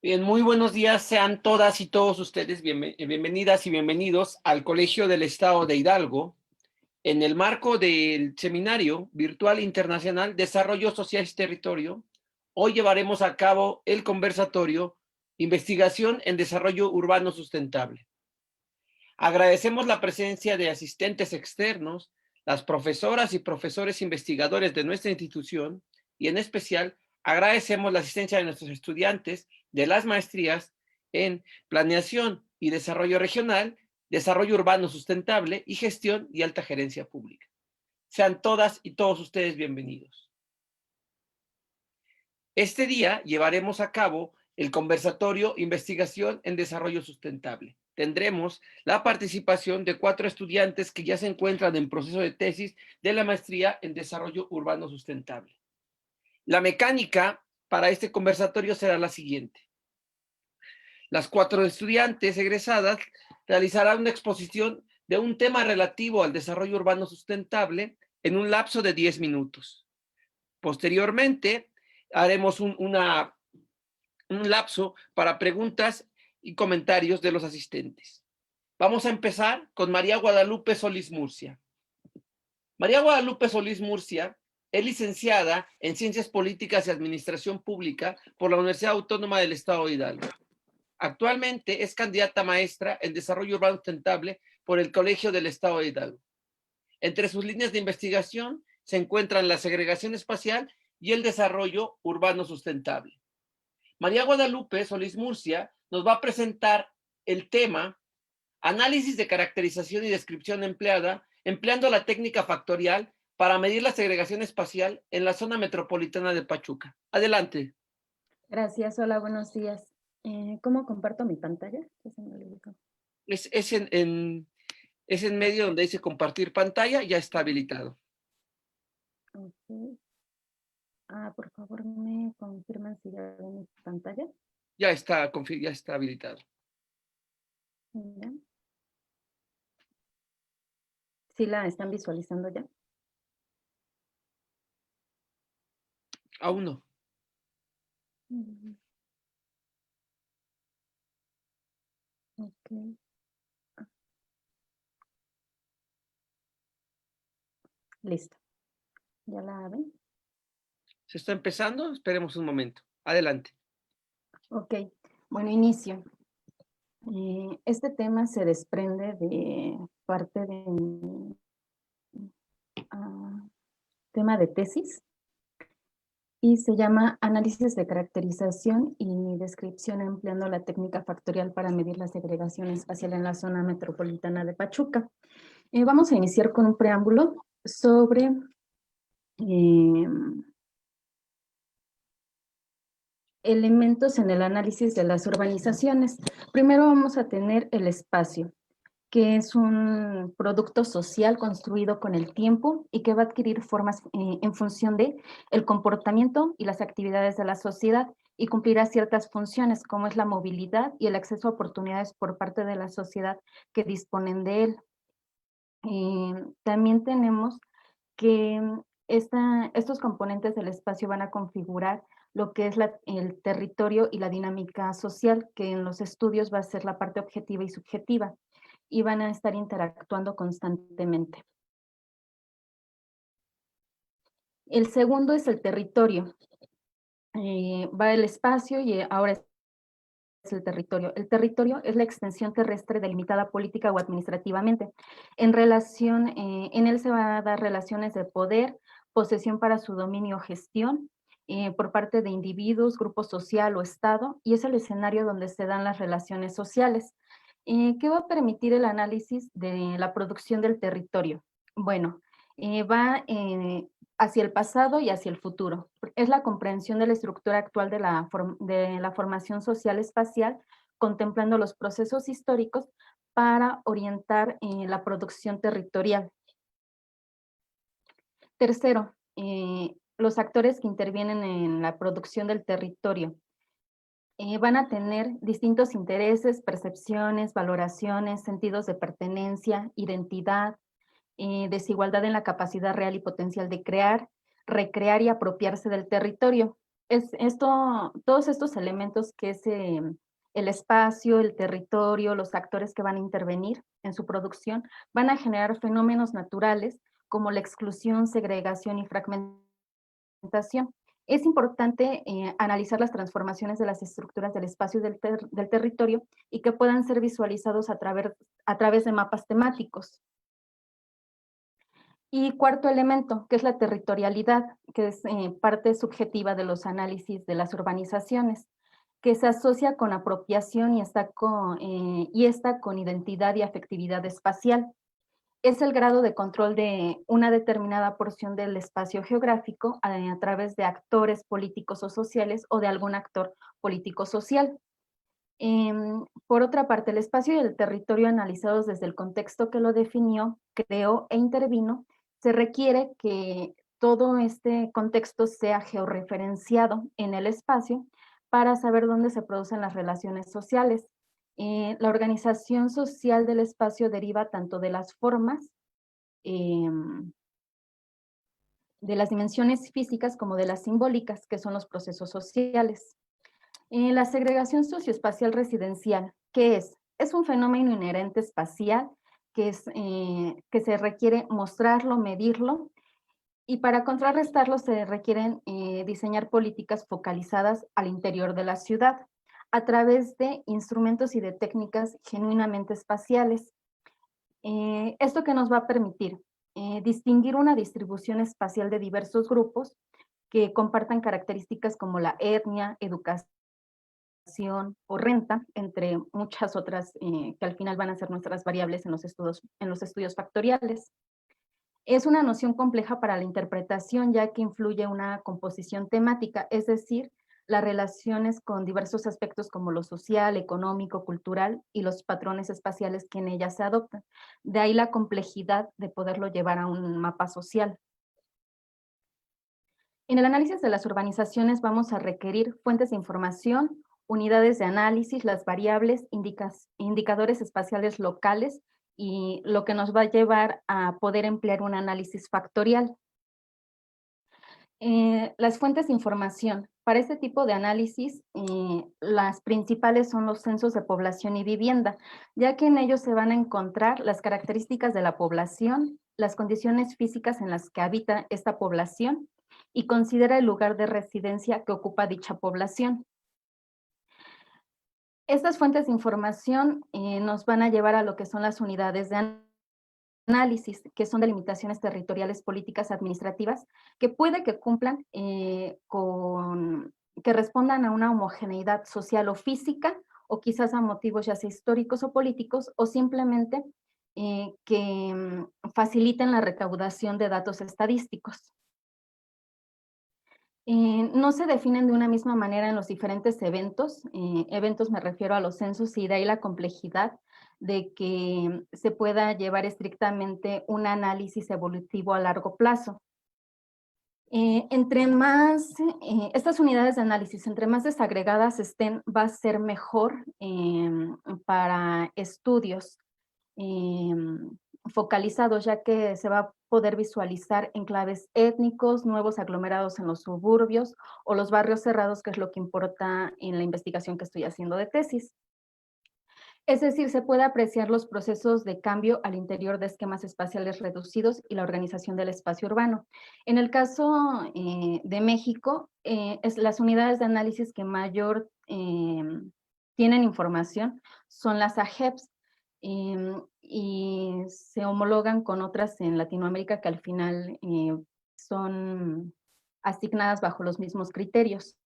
Bien, muy buenos días, sean todas y todos ustedes bienvenidas y bienvenidos al Colegio del Estado de Hidalgo en el marco del Seminario Virtual Internacional Desarrollo Social y Territorio. Hoy llevaremos a cabo el conversatorio Investigación en Desarrollo Urbano Sustentable. Agradecemos la presencia de asistentes externos, las profesoras y profesores investigadores de nuestra institución y en especial agradecemos la asistencia de nuestros estudiantes de las maestrías en Planeación y Desarrollo Regional, Desarrollo Urbano Sustentable y Gestión y Alta Gerencia Pública. Sean todas y todos ustedes bienvenidos. Este día llevaremos a cabo el conversatorio Investigación en Desarrollo Sustentable. Tendremos la participación de 4 estudiantes que ya se encuentran en proceso de tesis de la maestría en Desarrollo Urbano Sustentable. La mecánica para este conversatorio será la siguiente. Las 4 estudiantes egresadas realizarán una exposición de un tema relativo al desarrollo urbano sustentable en un lapso de 10 minutos. Posteriormente, haremos un lapso para preguntas y comentarios de los asistentes. Vamos a empezar con María Guadalupe Solís Murcia. María Guadalupe Solís Murcia es licenciada en Ciencias Políticas y Administración Pública por la Universidad Autónoma del Estado de Hidalgo. Actualmente es candidata maestra en Desarrollo Urbano Sustentable por el Colegio del Estado de Hidalgo. Entre sus líneas de investigación se encuentran la segregación espacial y el desarrollo urbano sustentable. María Guadalupe Solís Murcia nos va a presentar el tema Análisis de caracterización y descripción empleando la técnica factorial para medir la segregación espacial en la zona metropolitana de Pachuca. Adelante. Gracias, hola, buenos días. ¿Cómo comparto mi pantalla? Es en medio donde dice compartir pantalla, ya está habilitado. Okay. Por favor, ¿me confirman si ya ven mi pantalla? Ya está habilitado. Bien. ¿Sí la están visualizando ya? Aún no. Okay. Listo. ¿Ya la ven? ¿Se está empezando? Esperemos un momento. Adelante. Ok, bueno, inicio. Este tema se desprende de parte de mi tema de tesis y se llama Análisis de caracterización y descripción empleando la técnica factorial para medir la segregación espacial en la zona metropolitana de Pachuca. Vamos a iniciar con un preámbulo sobre elementos en el análisis de las urbanizaciones. Primero vamos a tener el espacio, que es un producto social construido con el tiempo y que va a adquirir formas en función de el comportamiento y las actividades de la sociedad y cumplirá ciertas funciones como es la movilidad y el acceso a oportunidades por parte de la sociedad que disponen de él. También tenemos que estos componentes del espacio van a configurar lo que es el territorio y la dinámica social, que en los estudios va a ser la parte objetiva y subjetiva, y van a estar interactuando constantemente. El segundo es el territorio. Va el espacio y ahora es el territorio. El territorio es la extensión terrestre delimitada política o administrativamente. En él se va a dar relaciones de poder, posesión para su dominio o gestión, por parte de individuos, grupo social o estado, y es el escenario donde se dan las relaciones sociales. ¿Qué va a permitir el análisis de la producción del territorio? Bueno, va hacia el pasado y hacia el futuro. Es la comprensión de la estructura actual de la formación social espacial, contemplando los procesos históricos para orientar la producción territorial. Tercero, los actores que intervienen en la producción del territorio. Van a tener distintos intereses, percepciones, valoraciones, sentidos de pertenencia, identidad, desigualdad en la capacidad real y potencial de crear, recrear y apropiarse del territorio. todos estos elementos que es el espacio, el territorio, los actores que van a intervenir en su producción, van a generar fenómenos naturales como la exclusión, segregación y fragmentación. Es importante analizar las transformaciones de las estructuras del espacio y del territorio y que puedan ser visualizados a través de mapas temáticos. Y cuarto elemento, que es la territorialidad, que es parte subjetiva de los análisis de las urbanizaciones, que se asocia con apropiación y está con identidad y afectividad espacial. Es el grado de control de una determinada porción del espacio geográfico a través de actores políticos o sociales o de algún actor político social. Por otra parte, el espacio y el territorio analizados desde el contexto que lo definió, creó e intervino, se requiere que todo este contexto sea georreferenciado en el espacio para saber dónde se producen las relaciones sociales. La organización social del espacio deriva tanto de las formas, de las dimensiones físicas como de las simbólicas, que son los procesos sociales. La segregación socioespacial residencial, ¿qué es? Es un fenómeno inherente espacial que se requiere mostrarlo, medirlo, y para contrarrestarlo se requieren diseñar políticas focalizadas al interior de la ciudad a través de instrumentos y de técnicas genuinamente espaciales. ¿Esto qué nos va a permitir? Distinguir una distribución espacial de diversos grupos que compartan características como la etnia, educación o renta, entre muchas otras que al final van a ser nuestras variables en los estudios factoriales. Es una noción compleja para la interpretación, ya que influye una composición temática, es decir, las relaciones con diversos aspectos como lo social, económico, cultural y los patrones espaciales que en ella se adoptan. De ahí la complejidad de poderlo llevar a un mapa social. En el análisis de las urbanizaciones vamos a requerir fuentes de información, unidades de análisis, las variables, indicadores espaciales locales y lo que nos va a llevar a poder emplear un análisis factorial. Las fuentes de información. Para este tipo de análisis, las principales son los censos de población y vivienda, ya que en ellos se van a encontrar las características de la población, las condiciones físicas en las que habita esta población y considera el lugar de residencia que ocupa dicha población. Estas fuentes de información nos van a llevar a lo que son las unidades de análisis, que son delimitaciones territoriales, políticas, administrativas, que puede que cumplan que respondan a una homogeneidad social o física, o quizás a motivos ya sea históricos o políticos, o simplemente que faciliten la recaudación de datos estadísticos. No se definen de una misma manera en los diferentes eventos. Eventos me refiero a los censos y de ahí la complejidad de que se pueda llevar estrictamente un análisis evolutivo a largo plazo. Estas unidades de análisis, entre más desagregadas estén, va a ser mejor para estudios focalizados, ya que se va a poder visualizar enclaves étnicos, nuevos aglomerados en los suburbios o los barrios cerrados, que es lo que importa en la investigación que estoy haciendo de tesis. Es decir, se puede apreciar los procesos de cambio al interior de esquemas espaciales reducidos y la organización del espacio urbano. En el caso de México, las unidades de análisis que mayor tienen información son las AGEPS, y se homologan con otras en Latinoamérica que al final son asignadas bajo los mismos criterios.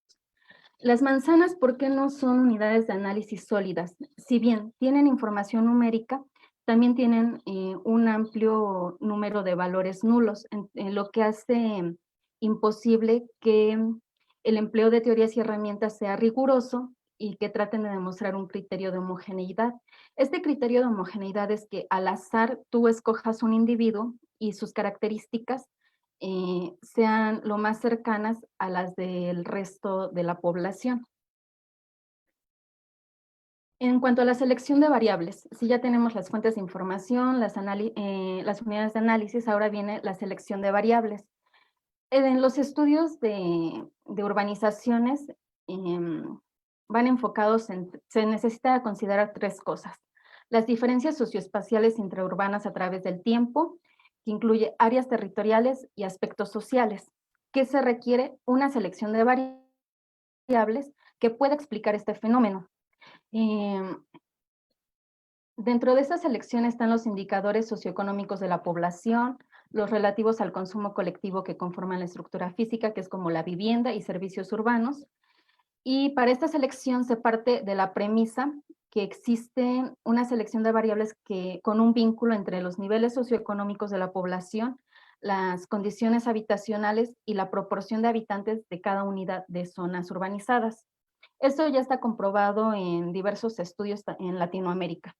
Las manzanas, ¿por qué no son unidades de análisis sólidas? Si bien tienen información numérica, también tienen un amplio número de valores nulos, lo que hace imposible que el empleo de teorías y herramientas sea riguroso y que traten de demostrar un criterio de homogeneidad. Este criterio de homogeneidad es que al azar tú escojas un individuo y sus características sean lo más cercanas a las del resto de la población. En cuanto a la selección de variables, si ya tenemos las fuentes de información, las unidades de análisis, ahora viene la selección de variables. En los estudios de urbanizaciones van enfocados se necesita considerar tres cosas. Las diferencias socioespaciales intraurbanas a través del tiempo, que incluye áreas territoriales y aspectos sociales, que se requiere una selección de variables que pueda explicar este fenómeno. Em, Dentro de esta selección están los indicadores socioeconómicos de la población, los relativos al consumo colectivo que conforman la estructura física, que es como la vivienda y servicios urbanos. Y para esta selección se parte de la premisa que existe una selección de variables que, con un vínculo entre los niveles socioeconómicos de la población, las condiciones habitacionales y la proporción de habitantes de cada unidad de zonas urbanizadas. Esto ya está comprobado en diversos estudios en Latinoamérica.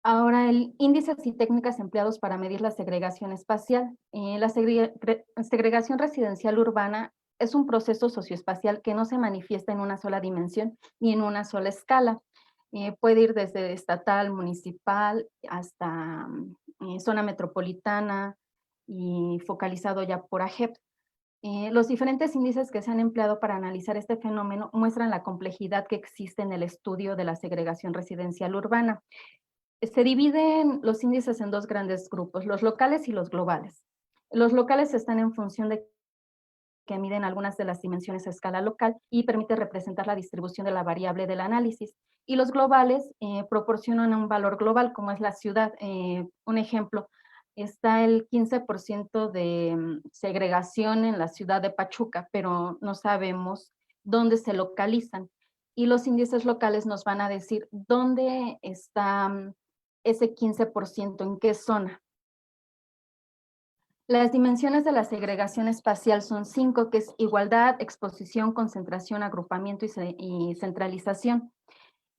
Ahora, el índices y técnicas empleados para medir la segregación espacial. La segregación residencial urbana es un proceso socioespacial que no se manifiesta en una sola dimensión ni en una sola escala. Puede ir desde estatal, municipal, hasta zona metropolitana y focalizado ya por AGEP. Los diferentes índices que se han empleado para analizar este fenómeno muestran la complejidad que existe en el estudio de la segregación residencial urbana. Se dividen los índices en dos grandes grupos, los locales y los globales. Los locales están en función de que miden algunas de las dimensiones a escala local y permite representar la distribución de la variable del análisis. Y los globales proporcionan un valor global, como es la ciudad. Un ejemplo, está el 15% de segregación en la ciudad de Pachuca, pero no sabemos dónde se localizan. Y los índices locales nos van a decir dónde está ese 15%, en qué zona. Las dimensiones de la segregación espacial son 5, que es igualdad, exposición, concentración, agrupamiento y centralización.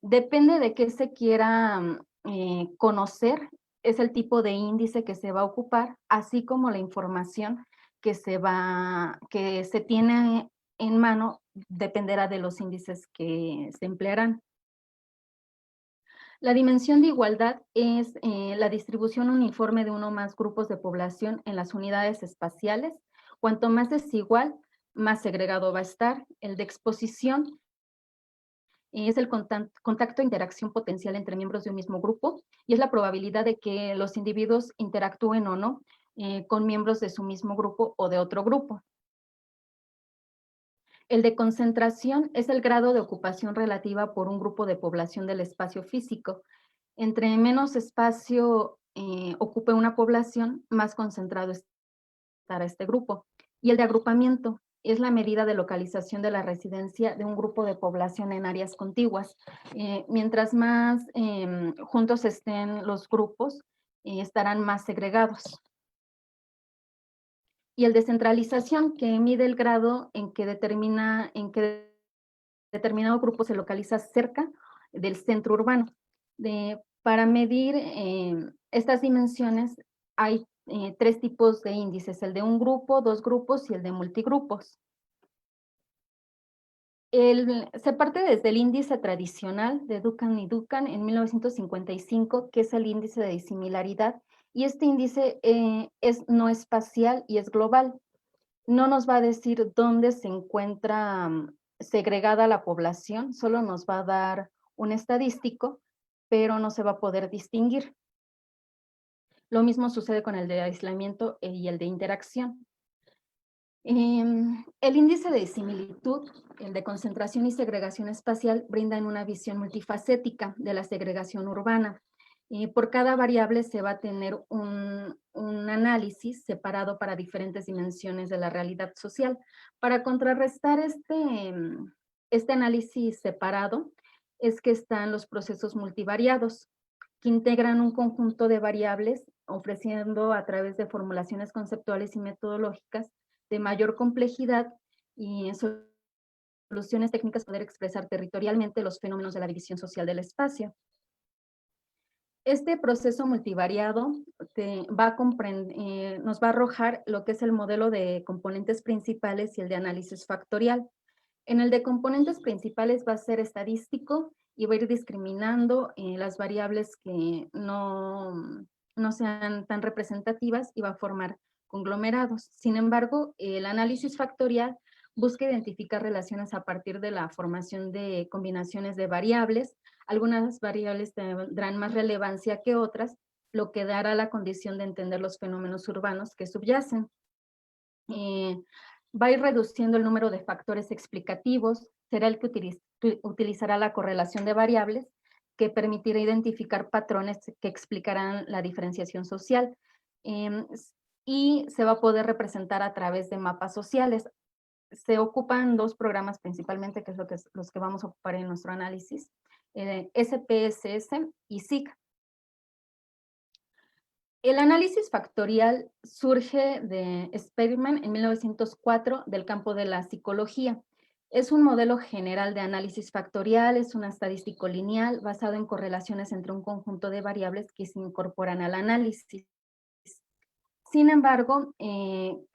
Depende de qué se quiera conocer, es el tipo de índice que se va a ocupar, así como la información que se tiene en mano dependerá de los índices que se emplearán. La dimensión de igualdad es la distribución uniforme de uno o más grupos de población en las unidades espaciales. Cuanto más desigual, más segregado va a estar. El de exposición es el contacto e interacción potencial entre miembros de un mismo grupo y es la probabilidad de que los individuos interactúen o no con miembros de su mismo grupo o de otro grupo. El de concentración es el grado de ocupación relativa por un grupo de población del espacio físico. Entre menos espacio ocupe una población, más concentrado estará este grupo. Y el de agrupamiento es la medida de localización de la residencia de un grupo de población en áreas contiguas. Mientras más juntos estén los grupos, estarán más segregados. Y el de centralización, que mide el grado en que determinado grupo se localiza cerca del centro urbano. Para medir estas dimensiones hay 3 tipos de índices, el de un grupo, 2 grupos y el de multigrupos. Se parte desde el índice tradicional de Duncan y Duncan en 1955, que es el índice de disimilaridad, y este índice es no espacial y es global. No nos va a decir dónde se encuentra segregada la población, solo nos va a dar un estadístico, pero no se va a poder distinguir. Lo mismo sucede con el de aislamiento y el de interacción. El índice de similitud, el de concentración y segregación espacial, brindan una visión multifacética de la segregación urbana. Por cada variable se va a tener un análisis separado para diferentes dimensiones de la realidad social. Para contrarrestar este análisis separado es que están los procesos multivariados, que integran un conjunto de variables, ofreciendo a través de formulaciones conceptuales y metodológicas de mayor complejidad y soluciones técnicas poder expresar territorialmente los fenómenos de la división social del espacio. Este proceso multivariado nos va a arrojar lo que es el modelo de componentes principales y el de análisis factorial. En el de componentes principales va a ser estadístico y va a ir discriminando las variables que no sean tan representativas y va a formar conglomerados. Sin embargo, el análisis factorial busca identificar relaciones a partir de la formación de combinaciones de variables. Algunas variables tendrán más relevancia que otras, lo que dará la condición de entender los fenómenos urbanos que subyacen. Va a ir reduciendo el número de factores explicativos, será el que utilizará la correlación de variables, que permitirá identificar patrones que explicarán la diferenciación social, y se va a poder representar a través de mapas sociales. Se ocupan dos programas principalmente, que es los que vamos a ocupar en nuestro análisis, SPSS y SIG. El análisis factorial surge de Spearman en 1904 del campo de la psicología. Es un modelo general de análisis factorial, es un estadístico lineal basado en correlaciones entre un conjunto de variables que se incorporan al análisis. Sin embargo,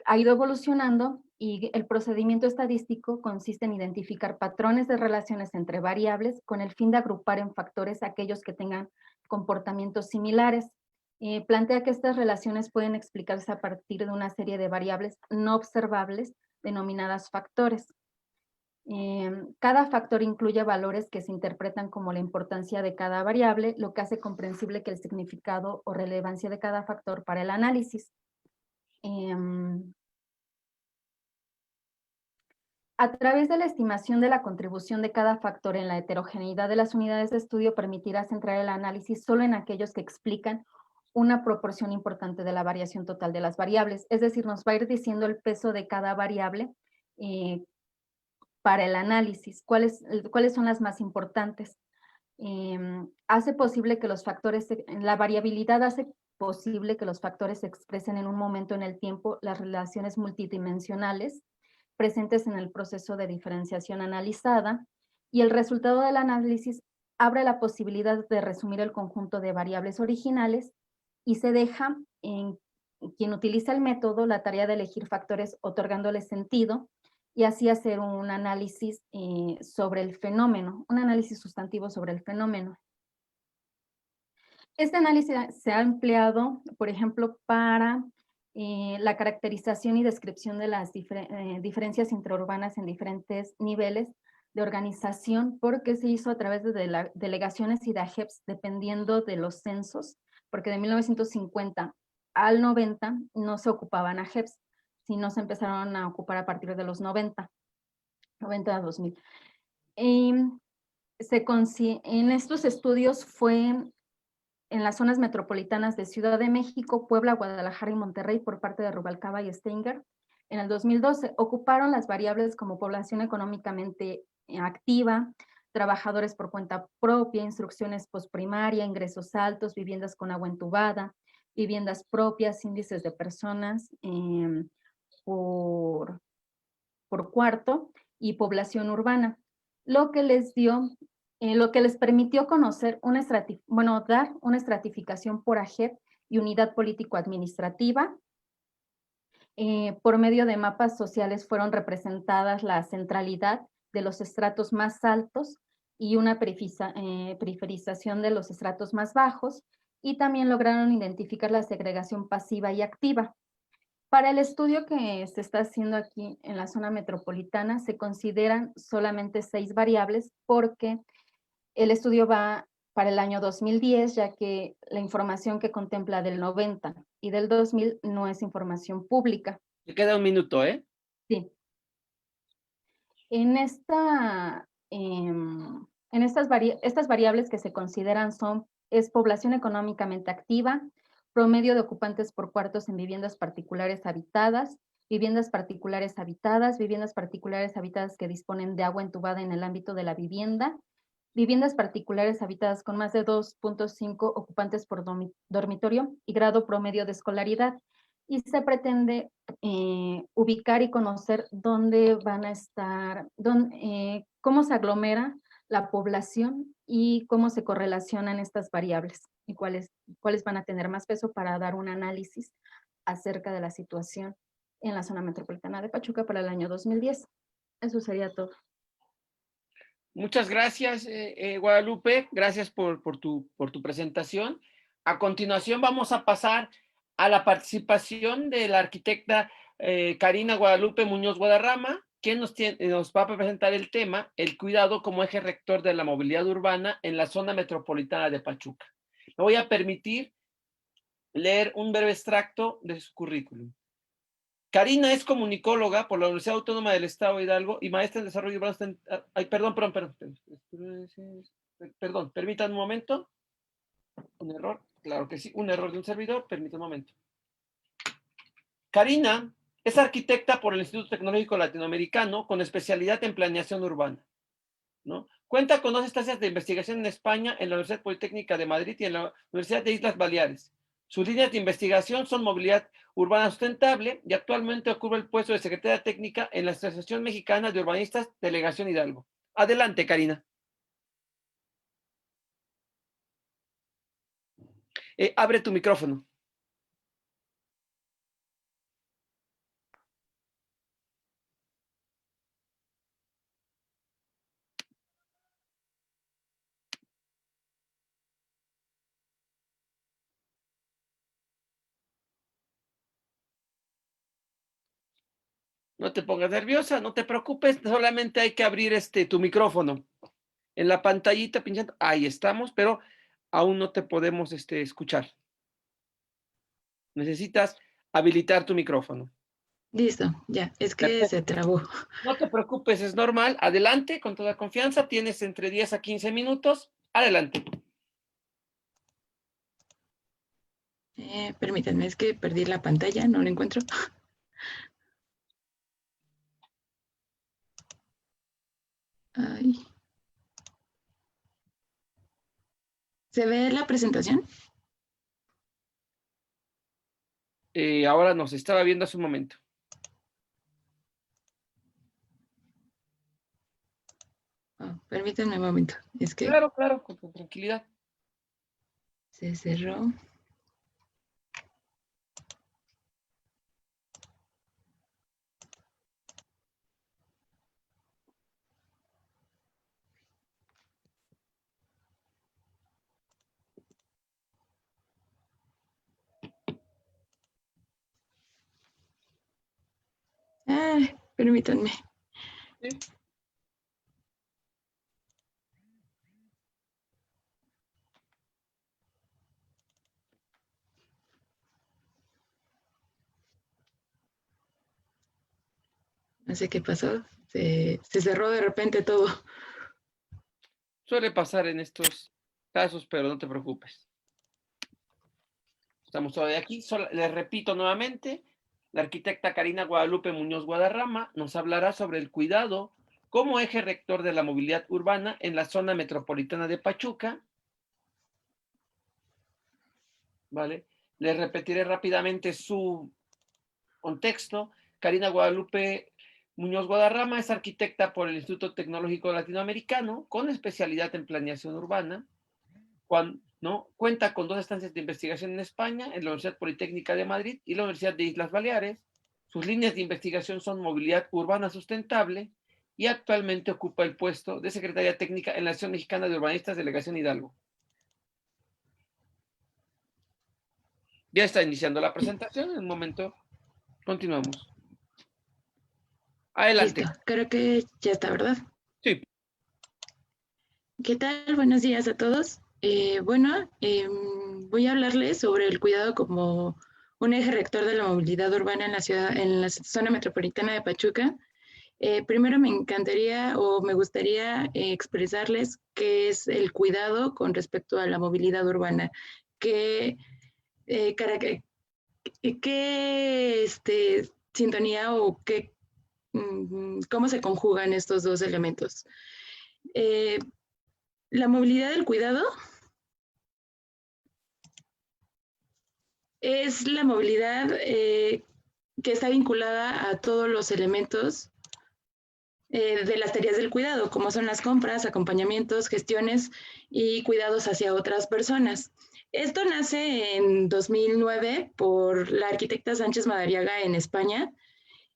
ha ido evolucionando y el procedimiento estadístico consiste en identificar patrones de relaciones entre variables con el fin de agrupar en factores aquellos que tengan comportamientos similares. Plantea que estas relaciones pueden explicarse a partir de una serie de variables no observables denominadas factores. Cada factor incluye valores que se interpretan como la importancia de cada variable, lo que hace comprensible que el significado o relevancia de cada factor para el análisis. A través de la estimación de la contribución de cada factor en la heterogeneidad de las unidades de estudio, permitirá centrar el análisis solo en aquellos que explican una proporción importante de la variación total de las variables. Es decir, nos va a ir diciendo el peso de cada variable para el análisis, cuáles son las más importantes. Hace posible que los factores, la variabilidad hace posible que los factores expresen en un momento en el tiempo las relaciones multidimensionales presentes en el proceso de diferenciación analizada, y el resultado del análisis abre la posibilidad de resumir el conjunto de variables originales y se deja en quien utiliza el método la tarea de elegir factores otorgándoles sentido y así hacer un análisis sobre el fenómeno, un análisis sustantivo sobre el fenómeno. Este análisis se ha empleado, por ejemplo, para la caracterización y descripción de las diferencias intraurbanas en diferentes niveles de organización, porque se hizo a través de delegaciones y de AGEPS, dependiendo de los censos, porque de 1950 al 90 no se ocupaban AGEPS, sino se empezaron a ocupar a partir de los 90 a 2000. En estos estudios fue en las zonas metropolitanas de Ciudad de México, Puebla, Guadalajara y Monterrey por parte de Rubalcaba y Steinger. En el 2012 ocuparon las variables como población económicamente activa, trabajadores por cuenta propia, instrucciones postprimaria, ingresos altos, viviendas con agua entubada, viviendas propias, índices de personas por cuarto y población urbana, lo que les permitió conocer dar una estratificación por AGEP y unidad político-administrativa. Por medio de mapas sociales fueron representadas la centralidad de los estratos más altos y una periferización de los estratos más bajos, y también lograron identificar la segregación pasiva y activa. Para el estudio que se está haciendo aquí en la zona metropolitana, se consideran solamente 6 variables porque el estudio va para el año 2010, ya que la información que contempla del 90 y del 2000 no es información pública. Te queda un minuto, ¿eh? Sí. Estas variables que se consideran es población económicamente activa, promedio de ocupantes por cuartos en viviendas particulares habitadas, viviendas particulares habitadas que disponen de agua entubada en el ámbito de la vivienda, viviendas particulares habitadas con más de 2.5 ocupantes por dormitorio y grado promedio de escolaridad. Y se pretende ubicar y conocer dónde van a estar, cómo se aglomera la población y cómo se correlacionan estas variables y cuáles van a tener más peso para dar un análisis acerca de la situación en la zona metropolitana de Pachuca para el año 2010. Eso sería todo. Muchas gracias, Guadalupe. Gracias por tu presentación. A continuación vamos a pasar a la participación de la arquitecta Karina Guadalupe Muñoz Guadarrama, quien nos va a presentar el tema, el cuidado como eje rector de la movilidad urbana en la zona metropolitana de Pachuca. Me voy a permitir leer un breve extracto de su currículum. Karina es comunicóloga por la Universidad Autónoma del Estado de Hidalgo y maestra en desarrollo urbano. Perdón, permítanme un momento. Un error, claro que sí, un error de un servidor, permítanme un momento. Karina es arquitecta por el Instituto Tecnológico Latinoamericano con especialidad en planeación urbana, ¿no? Cuenta con 2 estancias de investigación en España, en la Universidad Politécnica de Madrid y en la Universidad de Islas Baleares. Sus líneas de investigación son movilidad urbana sustentable y actualmente ocupa el puesto de secretaria técnica en la Asociación Mexicana de Urbanistas, Delegación Hidalgo. Adelante, Karina. Abre tu micrófono. No te pongas nerviosa, no te preocupes, solamente hay que abrir tu micrófono. En la pantallita pinchando, ahí estamos, pero aún no te podemos escuchar. Necesitas habilitar tu micrófono. Listo, ya, es que se trabó. No te preocupes, es normal. Adelante, con toda confianza. Tienes entre 10 a 15 minutos. Adelante. Permítanme, es que perdí la pantalla, no la encuentro. Ay. ¿Se ve la presentación? Ahora nos estaba viendo hace un momento. Oh, permítanme un momento, es que... Claro, claro, con tranquilidad. Se cerró. Permítanme. Sí. No sé qué pasó, se cerró de repente todo. Suele pasar en estos casos, pero no te preocupes. Estamos todavía aquí. Les repito nuevamente, la arquitecta Karina Guadalupe Muñoz Guadarrama nos hablará sobre el cuidado como eje rector de la movilidad urbana en la zona metropolitana de Pachuca. ¿Vale? Les repetiré rápidamente su contexto. Karina Guadalupe Muñoz Guadarrama es arquitecta por el Instituto Tecnológico Latinoamericano con especialidad en planeación urbana. Cuenta con 2 estancias de investigación en España, en la Universidad Politécnica de Madrid y la Universidad de Islas Baleares. Sus líneas de investigación son movilidad urbana sustentable y actualmente ocupa el puesto de secretaria técnica en la Asociación Mexicana de Urbanistas, Delegación Hidalgo. Ya está iniciando la presentación, en un momento continuamos. Adelante. Listo, creo que ya está, ¿verdad? Sí. ¿Qué tal? Buenos días a todos. Voy a hablarles sobre el cuidado como un eje rector de la movilidad urbana en la ciudad, en la zona metropolitana de Pachuca. Primero me encantaría o me gustaría expresarles qué es el cuidado con respecto a la movilidad urbana, qué sintonía o cómo se conjugan estos 2 elementos. La movilidad del cuidado es la movilidad que está vinculada a todos los elementos de las tareas del cuidado, como son las compras, acompañamientos, gestiones y cuidados hacia otras personas. Esto nace en 2009 por la arquitecta Sánchez Madariaga en España,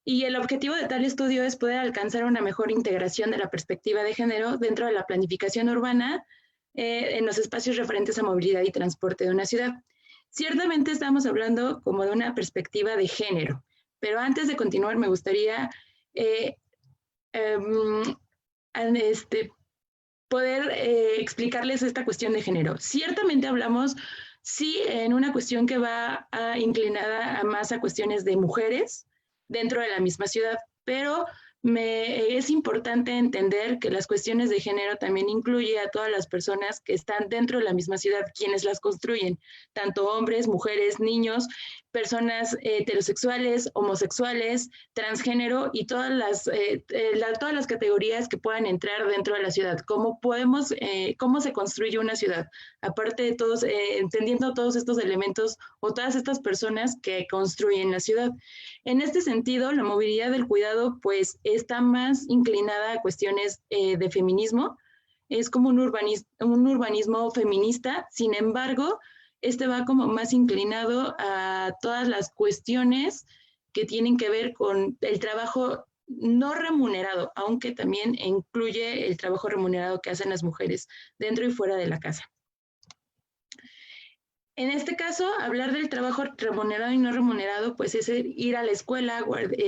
y el objetivo de tal estudio es poder alcanzar una mejor integración de la perspectiva de género dentro de la planificación urbana en los espacios referentes a movilidad y transporte de una ciudad. Ciertamente estamos hablando como de una perspectiva de género, pero antes de continuar me gustaría poder explicarles esta cuestión de género. Ciertamente hablamos, sí, en una cuestión que va inclinada más a cuestiones de mujeres dentro de la misma ciudad, pero es importante entender que las cuestiones de género también incluye a todas las personas que están dentro de la misma ciudad, quienes las construyen, tanto hombres, mujeres, niños, personas heterosexuales, homosexuales, transgénero y todas las categorías que puedan entrar dentro de la ciudad. ¿Cómo se construye una ciudad? Aparte de todos, entendiendo todos estos elementos o todas estas personas que construyen la ciudad. En este sentido, la movilidad del cuidado, pues, está más inclinada a cuestiones de feminismo. Es como un urbanismo feminista. Sin embargo, este va como más inclinado a todas las cuestiones que tienen que ver con el trabajo no remunerado, aunque también incluye el trabajo remunerado que hacen las mujeres dentro y fuera de la casa. En este caso, hablar del trabajo remunerado y no remunerado, pues es ir a la escuela,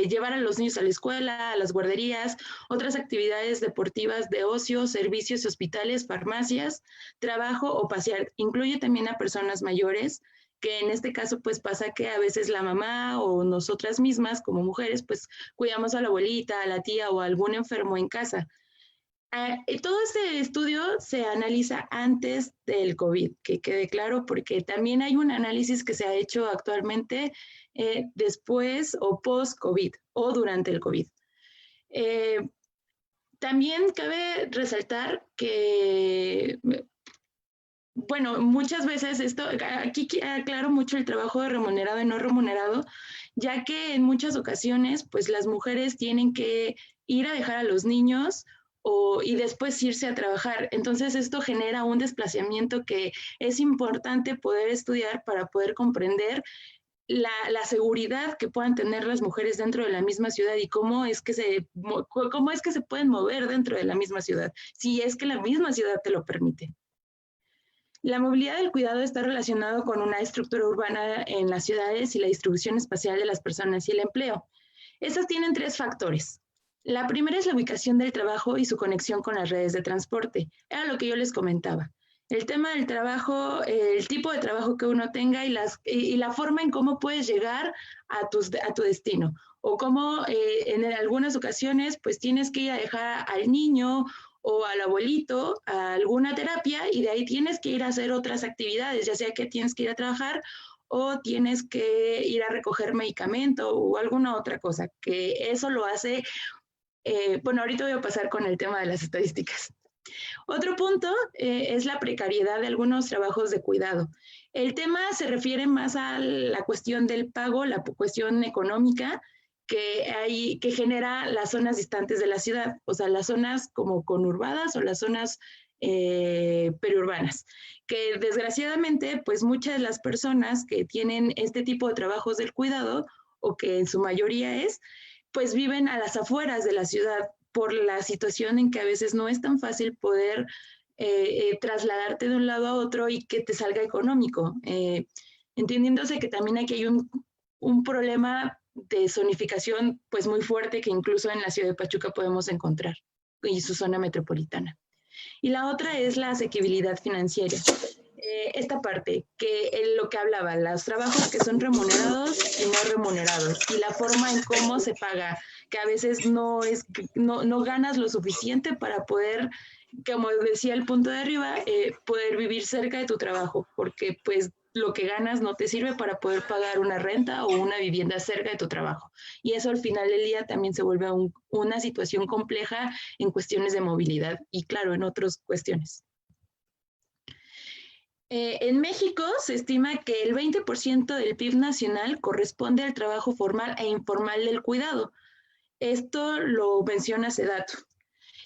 llevar a los niños a la escuela, a las guarderías, otras actividades deportivas de ocio, servicios, hospitales, farmacias, trabajo o pasear. Incluye también a personas mayores, que en este caso pues pasa que a veces la mamá o nosotras mismas como mujeres pues cuidamos a la abuelita, a la tía o a algún enfermo en casa. Todo este estudio se analiza antes del COVID, que quede claro, porque también hay un análisis que se ha hecho actualmente después o post-COVID o durante el COVID. También cabe resaltar que, bueno, muchas veces aquí aclaro mucho el trabajo de remunerado y no remunerado, ya que en muchas ocasiones, pues las mujeres tienen que ir a dejar a los niños y después irse a trabajar. Entonces esto genera un desplazamiento que es importante poder estudiar para poder comprender la seguridad que puedan tener las mujeres dentro de la misma ciudad y cómo es que se pueden mover dentro de la misma ciudad, si es que la misma ciudad te lo permite. La movilidad del cuidado está relacionado con una estructura urbana en las ciudades y la distribución espacial de las personas y el empleo. Estas tienen 3 factores. La primera es la ubicación del trabajo y su conexión con las redes de transporte. Era lo que yo les comentaba. El tema del trabajo, el tipo de trabajo que uno tenga y la forma en cómo puedes llegar a tu destino. O cómo en algunas ocasiones pues tienes que ir a dejar al niño o al abuelito a alguna terapia y de ahí tienes que ir a hacer otras actividades, ya sea que tienes que ir a trabajar o tienes que ir a recoger medicamento o alguna otra cosa, que eso lo hace. Bueno, ahorita voy a pasar con el tema de las estadísticas. Otro punto es la precariedad de algunos trabajos de cuidado. El tema se refiere más a la cuestión del pago, la cuestión económica que genera las zonas distantes de la ciudad, o sea, las zonas como conurbadas o las zonas periurbanas, que desgraciadamente, pues muchas de las personas que tienen este tipo de trabajos del cuidado, o que en su mayoría pues viven a las afueras de la ciudad por la situación en que a veces no es tan fácil poder trasladarte de un lado a otro y que te salga económico. Entendiéndose que también aquí hay un problema de zonificación pues muy fuerte que incluso en la ciudad de Pachuca podemos encontrar y su zona metropolitana. Y la otra es la asequibilidad financiera. Esta parte, lo que hablaba, los trabajos que son remunerados y no remunerados, y la forma en cómo se paga, que a veces no ganas lo suficiente para poder, como decía el punto de arriba, poder vivir cerca de tu trabajo, porque pues lo que ganas no te sirve para poder pagar una renta o una vivienda cerca de tu trabajo. Y eso al final del día también se vuelve una situación compleja en cuestiones de movilidad y claro, en otras cuestiones. En México se estima que el 20% del PIB nacional corresponde al trabajo formal e informal del cuidado. Esto lo menciona SEDATU.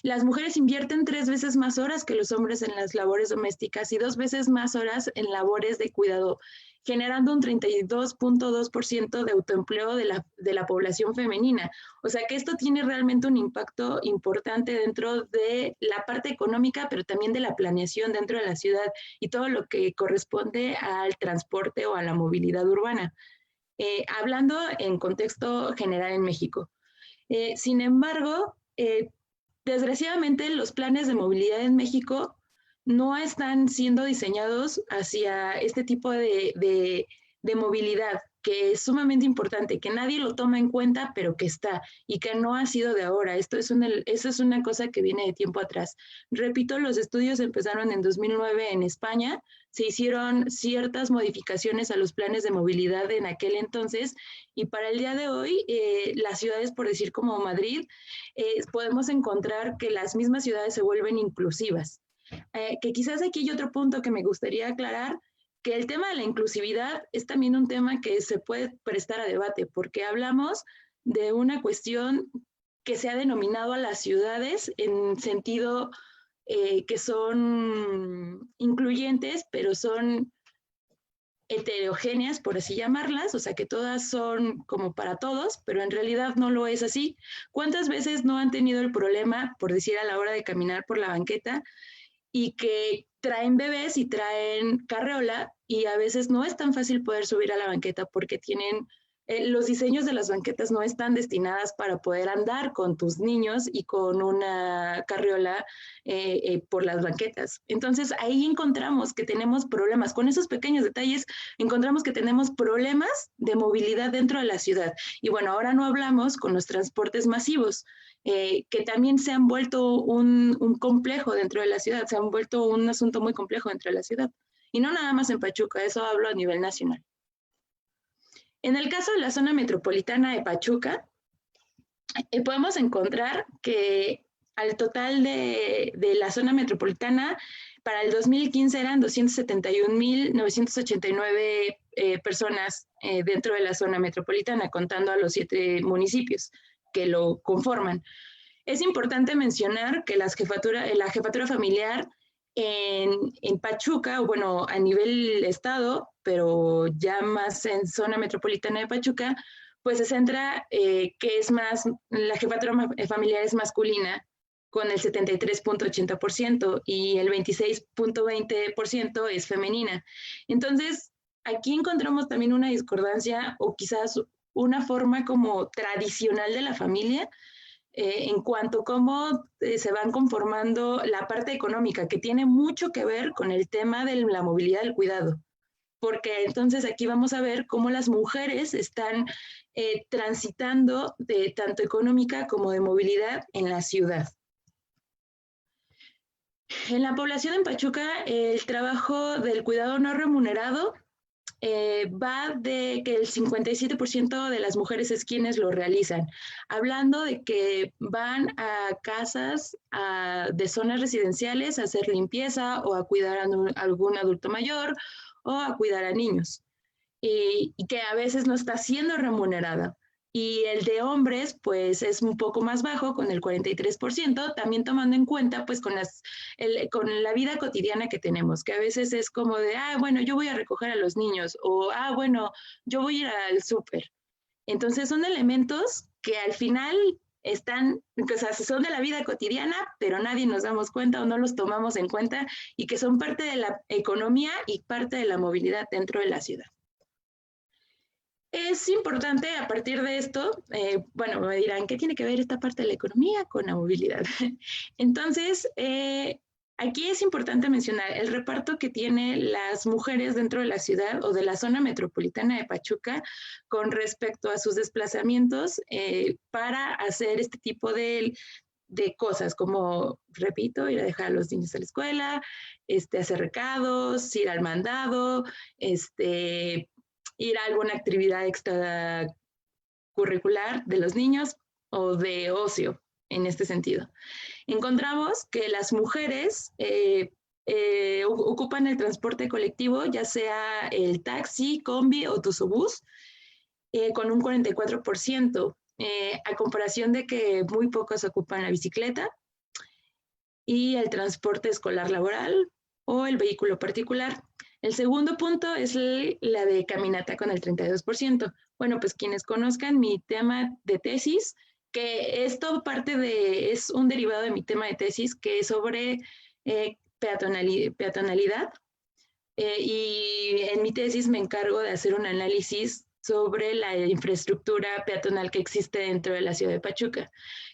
Las mujeres invierten 3 veces más horas que los hombres en las labores domésticas y 2 veces más horas en labores de cuidado. generando un 32.2% de autoempleo de la población femenina. O sea que esto tiene realmente un impacto importante dentro de la parte económica, pero también de la planeación dentro de la ciudad y todo lo que corresponde al transporte o a la movilidad urbana. Hablando en contexto general en México. Sin embargo, desgraciadamente los planes de movilidad en México no están siendo diseñados hacia este tipo de movilidad, que es sumamente importante, que nadie lo toma en cuenta, pero que está, y que no ha sido de ahora. Eso es una cosa que viene de tiempo atrás. Repito, los estudios empezaron en 2009 en España, se hicieron ciertas modificaciones a los planes de movilidad en aquel entonces, y para el día de hoy, las ciudades, por decir como Madrid, podemos encontrar que las mismas ciudades se vuelven inclusivas. Que quizás aquí hay otro punto que me gustaría aclarar, que el tema de la inclusividad es también un tema que se puede prestar a debate, porque hablamos de una cuestión que se ha denominado a las ciudades en sentido que son incluyentes, pero son heterogéneas, por así llamarlas, o sea que todas son como para todos, pero en realidad no lo es así. ¿Cuántas veces no han tenido el problema, por decir a la hora de caminar por la banqueta, y que traen bebés y traen carreola y a veces no es tan fácil poder subir a la banqueta porque tienen, los diseños de las banquetas no están destinadas para poder andar con tus niños y con una carreola por las banquetas? Entonces ahí encontramos que tenemos problemas, con esos pequeños detalles encontramos que tenemos problemas de movilidad dentro de la ciudad. Y bueno, ahora no hablamos con los transportes masivos, que también se han vuelto un complejo dentro de la ciudad, se han vuelto un asunto muy complejo dentro de la ciudad. Y no nada más en Pachuca, eso hablo a nivel nacional. En el caso de la zona metropolitana de Pachuca, podemos encontrar que al total de la zona metropolitana, para el 2015 eran 271.989 personas dentro de la zona metropolitana, contando a los 7 municipios que lo conforman. Es importante mencionar que la jefatura familiar en Pachuca, o bueno, a nivel estado, pero ya más en zona metropolitana de Pachuca, pues se centra que es más, la jefatura familiar es masculina, con el 73.80% y el 26.20% es femenina. Entonces, aquí encontramos también una discordancia o quizás una forma como tradicional de la familia en cuanto a cómo se van conformando la parte económica, que tiene mucho que ver con el tema de la movilidad del cuidado. Porque entonces aquí vamos a ver cómo las mujeres están transitando de tanto económica como de movilidad en la ciudad. En la población en Pachuca, el trabajo del cuidado no remunerado va de que el 57% de las mujeres es quienes lo realizan, hablando de que van a casas de zonas residenciales a hacer limpieza o a cuidar a algún adulto mayor o a cuidar a niños, y que a veces no está siendo remunerada. Y el de hombres, pues es un poco más bajo, con el 43%, también tomando en cuenta, pues con la vida cotidiana que tenemos, que a veces es como de, bueno, yo voy a recoger a los niños, o, bueno, yo voy a ir al súper. Entonces son elementos que al final están, o sea, son de la vida cotidiana, pero nadie nos damos cuenta o no los tomamos en cuenta, y que son parte de la economía y parte de la movilidad dentro de la ciudad. Es importante a partir de esto, bueno, me dirán, ¿qué tiene que ver esta parte de la economía con la movilidad? Entonces, aquí es importante mencionar el reparto que tienen las mujeres dentro de la ciudad o de la zona metropolitana de Pachuca con respecto a sus desplazamientos para hacer este tipo de cosas, como, repito, ir a dejar a los niños a la escuela, hacer recados, ir al mandado, ir a alguna actividad extracurricular de los niños o de ocio, en este sentido. Encontramos que las mujeres ocupan el transporte colectivo, ya sea el taxi, combi o tusobús, con un 44%, a comparación de que muy pocos ocupan la bicicleta y el transporte escolar laboral o el vehículo particular. El segundo punto es la de caminata con el 32%. Bueno, pues quienes conozcan mi tema de tesis, que es todo es un derivado de mi tema de tesis, que es sobre peatonalidad. Y en mi tesis me encargo de hacer un análisis sobre la infraestructura peatonal que existe dentro de la ciudad de Pachuca.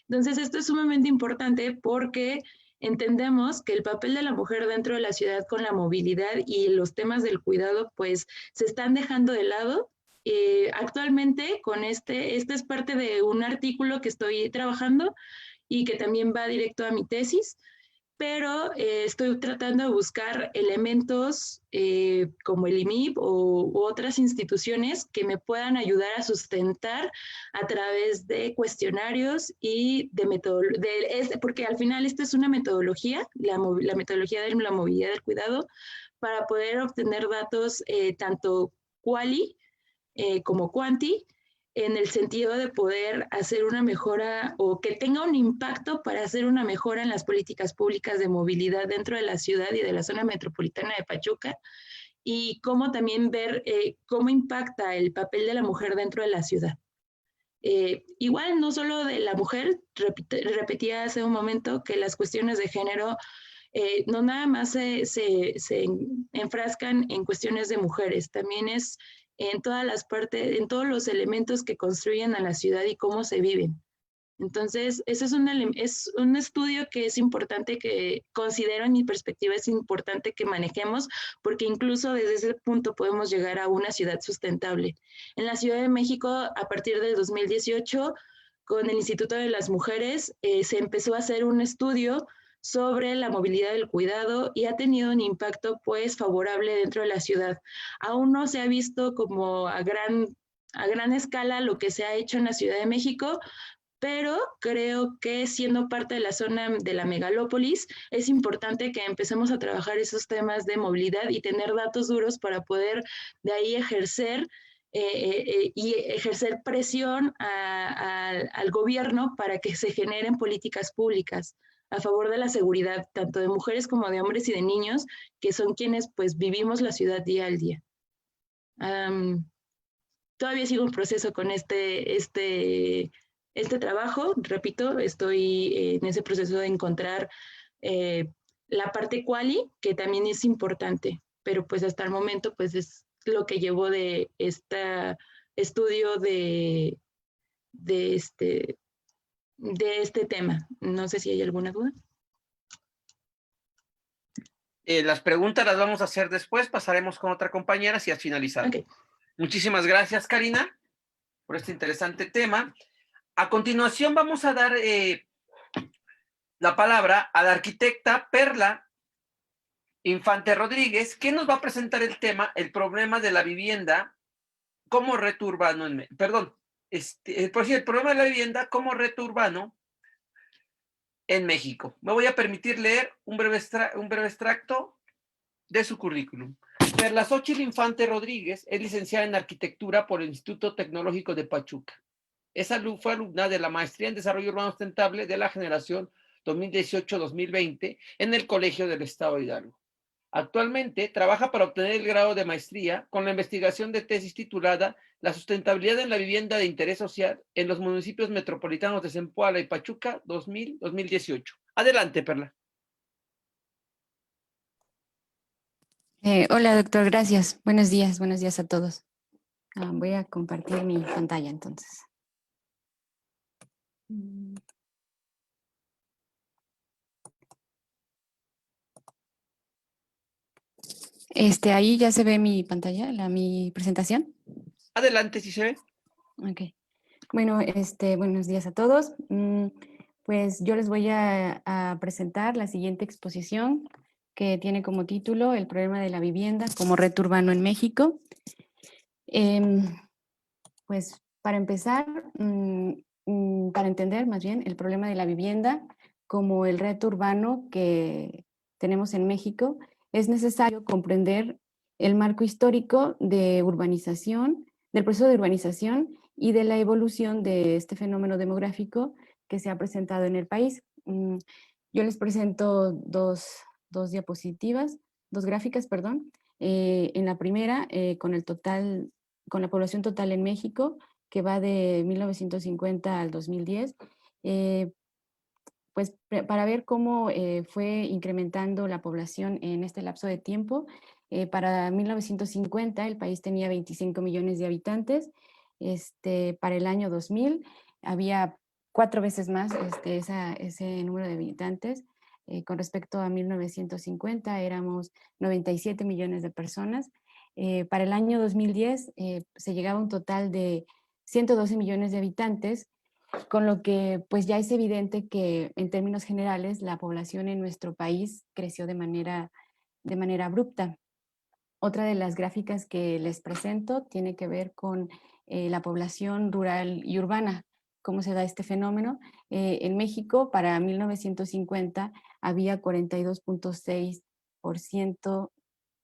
Entonces, esto es sumamente importante porque entendemos que el papel de la mujer dentro de la ciudad con la movilidad y los temas del cuidado, pues se están dejando de lado. Actualmente, con este es parte de un artículo que estoy trabajando y que también va directo a mi tesis, pero estoy tratando de buscar elementos como el IMIP u otras instituciones que me puedan ayudar a sustentar a través de cuestionarios y de metodología, porque al final esta es una metodología, la metodología de la movilidad del cuidado, para poder obtener datos tanto quali como quanti, en el sentido de poder hacer una mejora o que tenga un impacto para hacer una mejora en las políticas públicas de movilidad dentro de la ciudad y de la zona metropolitana de Pachuca, y cómo también ver cómo impacta el papel de la mujer dentro de la ciudad. Igual, no solo de la mujer, repetía hace un momento que las cuestiones de género no nada más se enfrascan en cuestiones de mujeres, también es en todas las partes, en todos los elementos que construyen a la ciudad y cómo se viven. Entonces, ese es un estudio que es importante, que considero en mi perspectiva es importante que manejemos, porque incluso desde ese punto podemos llegar a una ciudad sustentable. En la Ciudad de México, a partir del 2018, con el Instituto de las Mujeres, se empezó a hacer un estudio sobre la movilidad del cuidado y ha tenido un impacto pues favorable dentro de la ciudad. Aún no se ha visto como a gran escala lo que se ha hecho en la Ciudad de México, pero creo que siendo parte de la zona de la megalópolis, es importante que empecemos a trabajar esos temas de movilidad y tener datos duros para poder de ahí ejercer y ejercer presión al gobierno para que se generen políticas públicas a favor de la seguridad, tanto de mujeres como de hombres y de niños, que son quienes pues vivimos la ciudad día al día. Todavía sigo un proceso con este trabajo, repito, estoy en ese proceso de encontrar la parte quali, que también es importante, pero pues hasta el momento pues es lo que llevo de este estudio de este tema. No sé si hay alguna duda. Las preguntas las vamos a hacer después, pasaremos con otra compañera si has finalizado. Okay. Muchísimas gracias, Karina, por este interesante tema. A continuación vamos a dar la palabra a la arquitecta Perla Infante Rodríguez, que nos va a presentar el tema, el problema de la vivienda como reto urbano en México. Perdón, el problema de la vivienda como reto urbano en México. Me voy a permitir leer un breve extracto de su currículum. Perla Xóchitl Infante Rodríguez es licenciada en arquitectura por el Instituto Tecnológico de Pachuca. Fue alumna de la maestría en desarrollo urbano sustentable de la generación 2018-2020 en el Colegio del Estado de Hidalgo. Actualmente trabaja para obtener el grado de maestría con la investigación de tesis titulada La sustentabilidad en la vivienda de interés social en los municipios metropolitanos de Zempoala y Pachuca 2000-2018. Adelante, Perla. Hola, doctor, gracias. Buenos días a todos. Voy a compartir mi pantalla entonces. Ahí ya se ve mi pantalla, mi presentación. Adelante, si se ve. Ok. Bueno, buenos días a todos. Pues yo les voy a presentar la siguiente exposición que tiene como título El problema de la vivienda como reto urbano en México. Pues para empezar, para entender más bien el problema de la vivienda como el reto urbano que tenemos en México, es necesario comprender el marco histórico de urbanización, del proceso de urbanización y de la evolución de este fenómeno demográfico que se ha presentado en el país. Yo les presento dos gráficas, perdón. En la primera, con la población total en México, que va de 1950 al 2010, pues para ver cómo fue incrementando la población en este lapso de tiempo. Para 1950 el país tenía 25 millones de habitantes. Para el año 2000 había 4 veces más ese número de habitantes. Con respecto a 1950 éramos 97 millones de personas. Para el año 2010 se llegaba a un total de 112 millones de habitantes, con lo que pues ya es evidente que en términos generales la población en nuestro país creció de manera abrupta. Otra de las gráficas que les presento tiene que ver con la población rural y urbana. ¿Cómo se da este fenómeno? En México, para 1950, había 42.6%,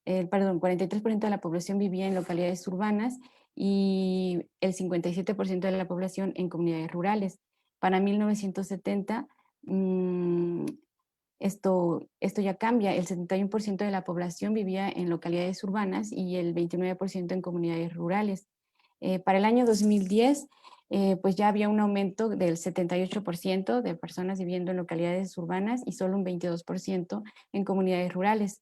43% de la población vivía en localidades urbanas y el 57% de la población en comunidades rurales. Para 1970, esto ya cambia. El 71% de la población vivía en localidades urbanas y el 29% en comunidades rurales. Para el año 2010, pues ya había un aumento del 78% de personas viviendo en localidades urbanas y solo un 22% en comunidades rurales.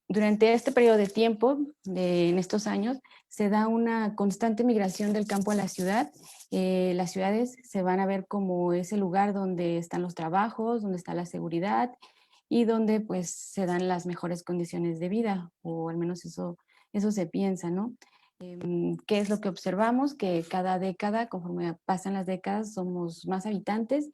Durante este periodo de tiempo, en estos años, se da una constante migración del campo a la ciudad. Las ciudades se van a ver como ese lugar donde están los trabajos, donde está la seguridad y donde pues se dan las mejores condiciones de vida, o al menos eso se piensa, ¿no? ¿Qué es lo que observamos? Que cada década, conforme pasan las décadas, somos más habitantes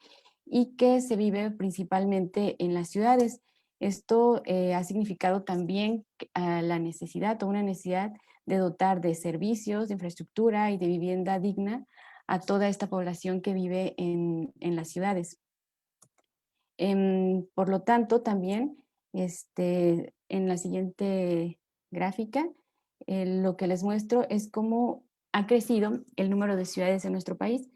y que se vive principalmente en las ciudades. Esto ha significado también la necesidad o una necesidad de dotar de servicios, de infraestructura y de vivienda digna a toda esta población que vive en las ciudades. Por lo tanto, también en la siguiente gráfica, lo que les muestro es cómo ha crecido el número de ciudades en nuestro país.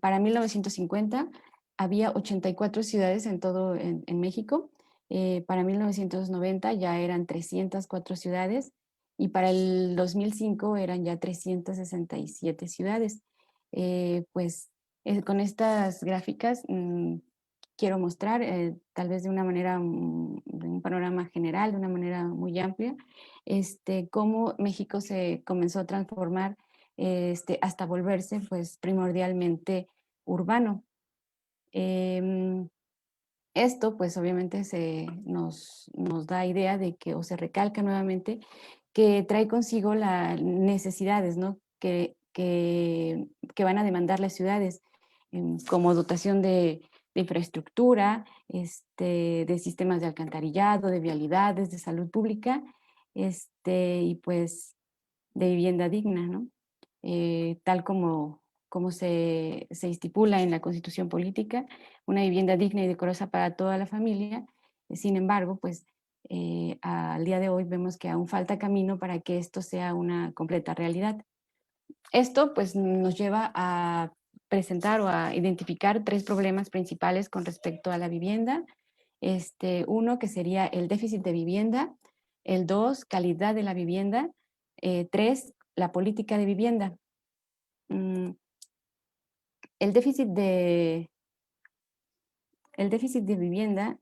Para 1950 había 84 ciudades en todo en México. Para 1990 ya eran 304 ciudades y para el 2005 eran ya 367 ciudades. Pues con estas gráficas quiero mostrar, tal vez de una manera, de un panorama general, de una manera muy amplia, cómo México se comenzó a transformar hasta volverse pues primordialmente urbano. Esto pues obviamente nos da idea de que, o se recalca nuevamente, que trae consigo las necesidades, ¿no? que van a demandar las ciudades, como dotación de infraestructura, de sistemas de alcantarillado, de vialidades, de salud pública, y pues de vivienda digna, ¿no? Tal como se estipula en la Constitución Política, una vivienda digna y decorosa para toda la familia. Sin embargo, pues al día de hoy vemos que aún falta camino para que esto sea una completa realidad. Esto pues nos lleva a presentar o a identificar 3 problemas principales con respecto a la vivienda. Uno que sería el déficit de vivienda, el 2, calidad de la vivienda, 3, la política de vivienda. El déficit de vivienda,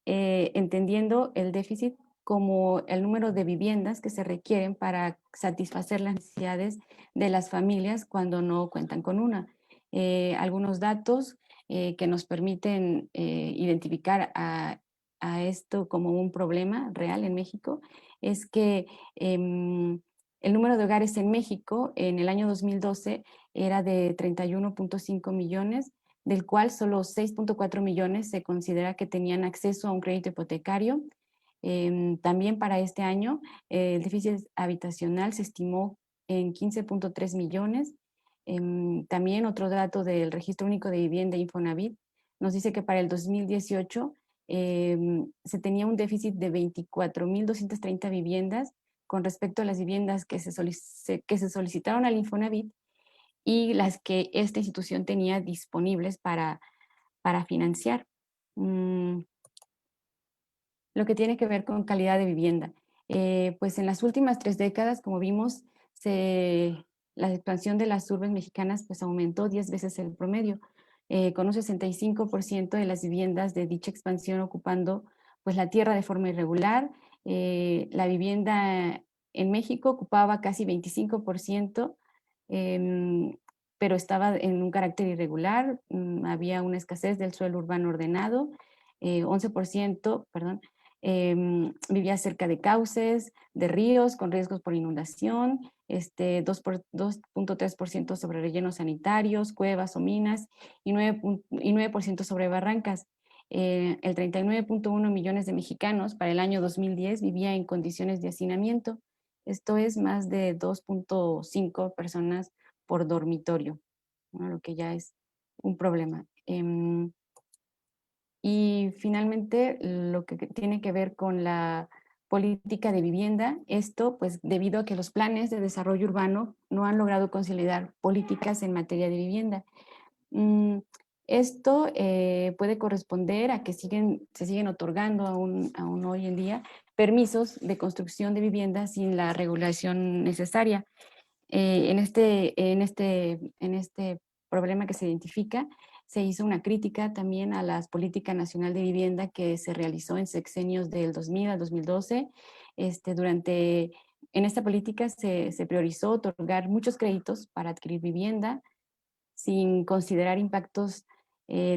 entendiendo el déficit como el número de viviendas que se requieren para satisfacer las necesidades de las familias cuando no cuentan con una. Algunos datos que nos permiten identificar a esto como un problema real en México es que el número de hogares en México en el año 2012 era de 31.5 millones, del cual solo 6.4 millones se considera que tenían acceso a un crédito hipotecario. También para este año el déficit habitacional se estimó en 15.3 millones. También otro dato del Registro Único de Vivienda Infonavit nos dice que para el 2018 se tenía un déficit de 24.230 viviendas con respecto a las viviendas que se solicitaron al Infonavit y las que esta institución tenía disponibles para financiar. Lo que tiene que ver con calidad de vivienda. Pues en las últimas 3 décadas, como vimos, la expansión de las urbes mexicanas pues aumentó 10 veces el promedio, con un 65% de las viviendas de dicha expansión ocupando pues la tierra de forma irregular. La vivienda en México ocupaba casi 25%, pero estaba en un carácter irregular. Había una escasez del suelo urbano ordenado, 11%, perdón, vivía cerca de cauces, de ríos con riesgos por inundación, 2.3% sobre rellenos sanitarios, cuevas o minas y 9% sobre barrancas. El 39.1 millones de mexicanos para el año 2010 vivía en condiciones de hacinamiento. Esto es más de 2.5 personas por dormitorio, ¿no? Lo que ya es un problema. Y finalmente, lo que tiene que ver con la política de vivienda, esto pues debido a que los planes de desarrollo urbano no han logrado consolidar políticas en materia de vivienda. Esto puede corresponder a que se siguen otorgando aún hoy en día permisos de construcción de vivienda sin la regulación necesaria. En este problema que se identifica, se hizo una crítica también a la Política Nacional de Vivienda que se realizó en sexenios del 2000 al 2012. En esta política se priorizó otorgar muchos créditos para adquirir vivienda sin considerar el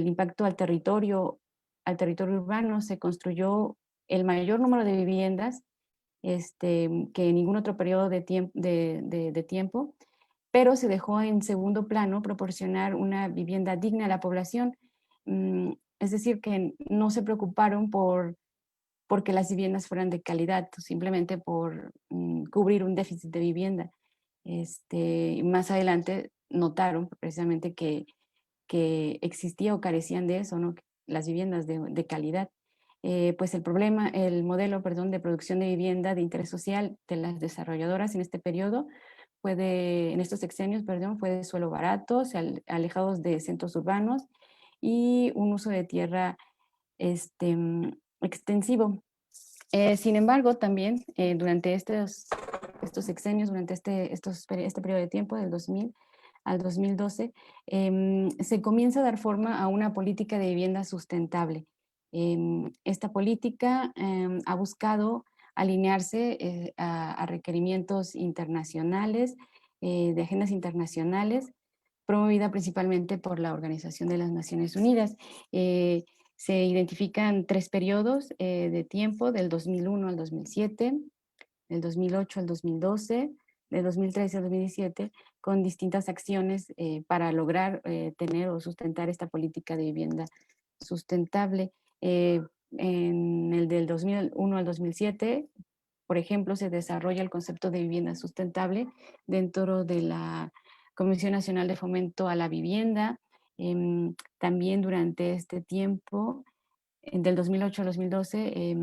impacto al territorio urbano. Se construyó el mayor número de viviendas que en ningún otro periodo de tiempo, pero se dejó en segundo plano proporcionar una vivienda digna a la población. Es decir, que no se preocuparon porque las viviendas fueran de calidad, simplemente por cubrir un déficit de vivienda. Más adelante notaron precisamente que existía o carecían de eso, ¿no? Las viviendas de calidad. Pues el modelo, perdón, de producción de vivienda de interés social de las desarrolladoras en este periodo en estos sexenios, perdón, fue de suelo barato, alejados de centros urbanos y un uso de tierra extensivo. Sin embargo, también durante estos sexenios, durante este periodo de tiempo, del 2000 al 2012, se comienza a dar forma a una política de vivienda sustentable. Esta política ha buscado alinearse a requerimientos internacionales, de agendas internacionales, promovida principalmente por la Organización de las Naciones Unidas. Se identifican 3 periodos de tiempo, del 2001 al 2007, del 2008 al 2012, del 2013 al 2017, con distintas acciones para lograr tener o sustentar esta política de vivienda sustentable. En el del 2001 al 2007, por ejemplo, se desarrolla el concepto de vivienda sustentable dentro de la Comisión Nacional de Fomento a la Vivienda. También durante este tiempo, del 2008 al 2012,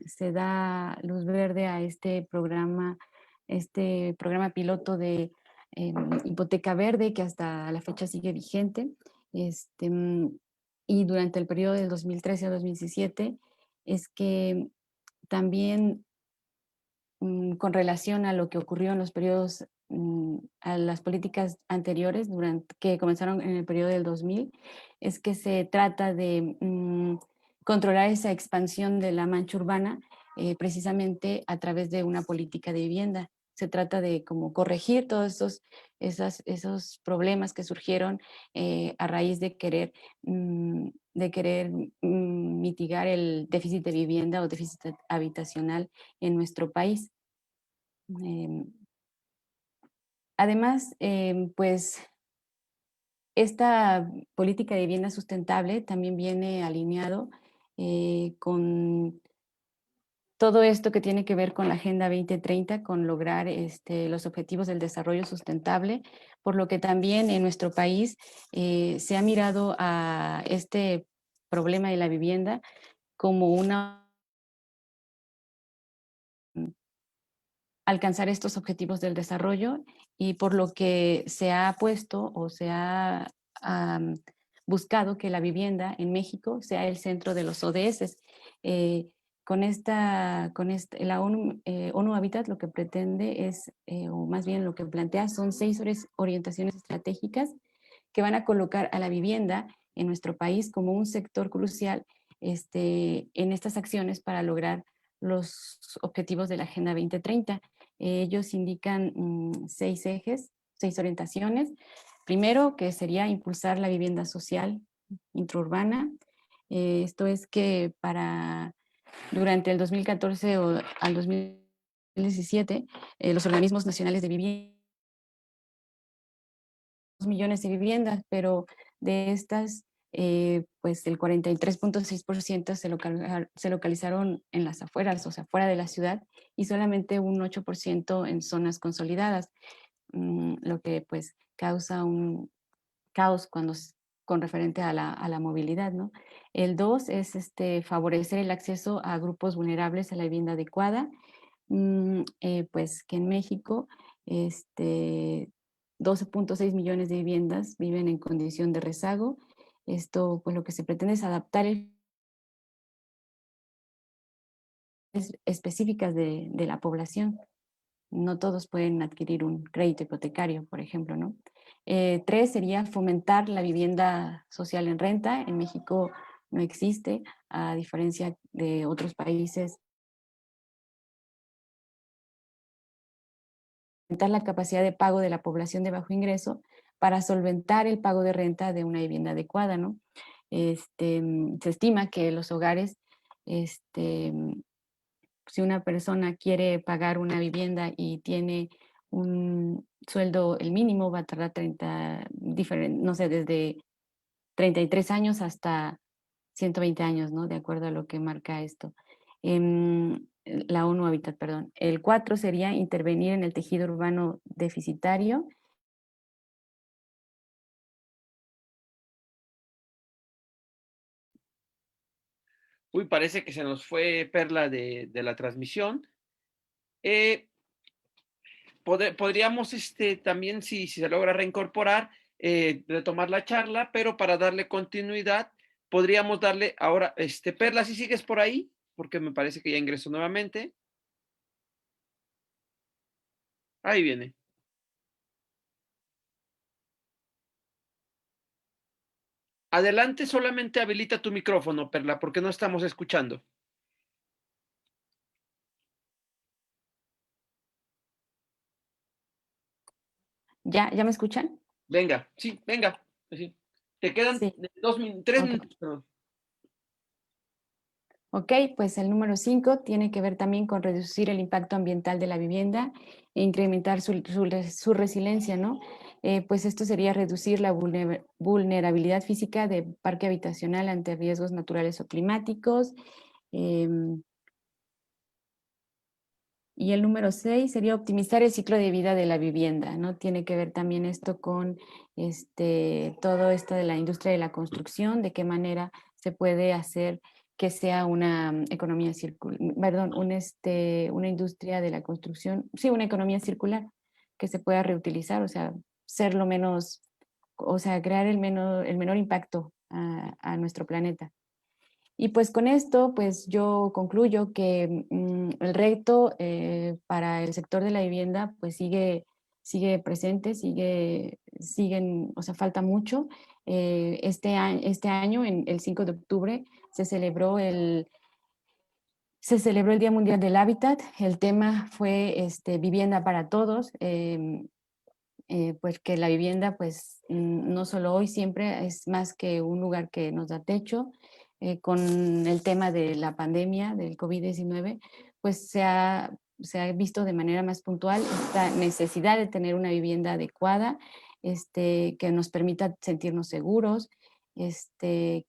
se da luz verde a este programa piloto de hipoteca verde que hasta la fecha sigue vigente. Y durante el periodo del 2013 al 2017 es que también con relación a lo que ocurrió en los periodos, a las políticas anteriores que comenzaron en el periodo del 2000, es que se trata de controlar esa expansión de la mancha urbana precisamente a través de una política de vivienda. Se trata de como corregir todos esos problemas que surgieron a raíz de querer mitigar el déficit de vivienda o déficit habitacional en nuestro país. Además, pues esta política de vivienda sustentable también viene alineado con todo esto que tiene que ver con la Agenda 2030, con lograr los objetivos del desarrollo sustentable, por lo que también en nuestro país se ha mirado a este problema de la vivienda como alcanzar estos objetivos del desarrollo, y por lo que se ha puesto o se ha buscado que la vivienda en México sea el centro de los ODS. la ONU Habitat lo que pretende es, o más bien lo que plantea, son 6 orientaciones estratégicas que van a colocar a la vivienda en nuestro país como un sector crucial en estas acciones para lograr los objetivos de la Agenda 2030. Ellos indican 6 ejes, 6 orientaciones. Primero, que sería impulsar la vivienda social intraurbana. Esto es que durante el 2014 o al 2017, los organismos nacionales de vivienda, 2 millones de viviendas, pero de estas, pues el 43.6% se localizaron en las afueras, o sea, fuera de la ciudad, y solamente un 8% en zonas consolidadas, lo que pues causa un caos con referente a la movilidad, ¿no? El 2 es favorecer el acceso a grupos vulnerables a la vivienda adecuada, pues que en México 12.6 millones de viviendas viven en condición de rezago. Esto, pues lo que se pretende es adaptar específicas de la población. No todos pueden adquirir un crédito hipotecario, por ejemplo, ¿no? 3 sería fomentar la vivienda social en renta. En México no existe, a diferencia de otros países. Aumentar la capacidad de pago de la población de bajo ingreso para solventar el pago de renta de una vivienda adecuada, ¿no? Se estima que los hogares, si una persona quiere pagar una vivienda y tiene un sueldo, el mínimo va a tardar no sé, desde 33 años hasta 120 años, ¿no? De acuerdo a lo que marca esto. La ONU Habitat, perdón. El 4 sería intervenir en el tejido urbano deficitario. Uy, parece que se nos fue Perla de la transmisión. Eh, podríamos también, si se logra reincorporar, retomar la charla, pero para darle continuidad, podríamos darle ahora, Perla, si sigues por ahí, porque me parece que ya ingresó nuevamente. Ahí viene. Adelante, solamente habilita tu micrófono, Perla, porque no estamos escuchando. ¿Ya me escuchan? Venga, sí, venga. Sí. Te quedan Sí. 3 Ok. minutos. Perdón. Ok, pues el número 5 tiene que ver también con reducir el impacto ambiental de la vivienda e incrementar su resiliencia, ¿no? Pues esto sería reducir la vulnerabilidad física del parque habitacional ante riesgos naturales o climáticos. Y el número 6 sería optimizar el ciclo de vida de la vivienda, ¿no? Tiene que ver también esto con todo esto de la industria de la construcción, de qué manera se puede hacer que sea una economía circular, perdón, una industria de la construcción, sí, una economía circular que se pueda reutilizar, o sea, ser lo menos, o sea, crear el menor impacto a nuestro planeta. Y pues con esto, pues yo concluyo que el reto para el sector de la vivienda pues sigue presente, o sea, falta mucho. Este año, el 5 de octubre, se celebró el Día Mundial del Hábitat. El tema fue vivienda para todos. Pues que la vivienda, pues no solo hoy, siempre es más que un lugar que nos da techo. Con el tema de la pandemia del COVID-19, pues se ha visto de manera más puntual esta necesidad de tener una vivienda adecuada, que nos permita sentirnos seguros, que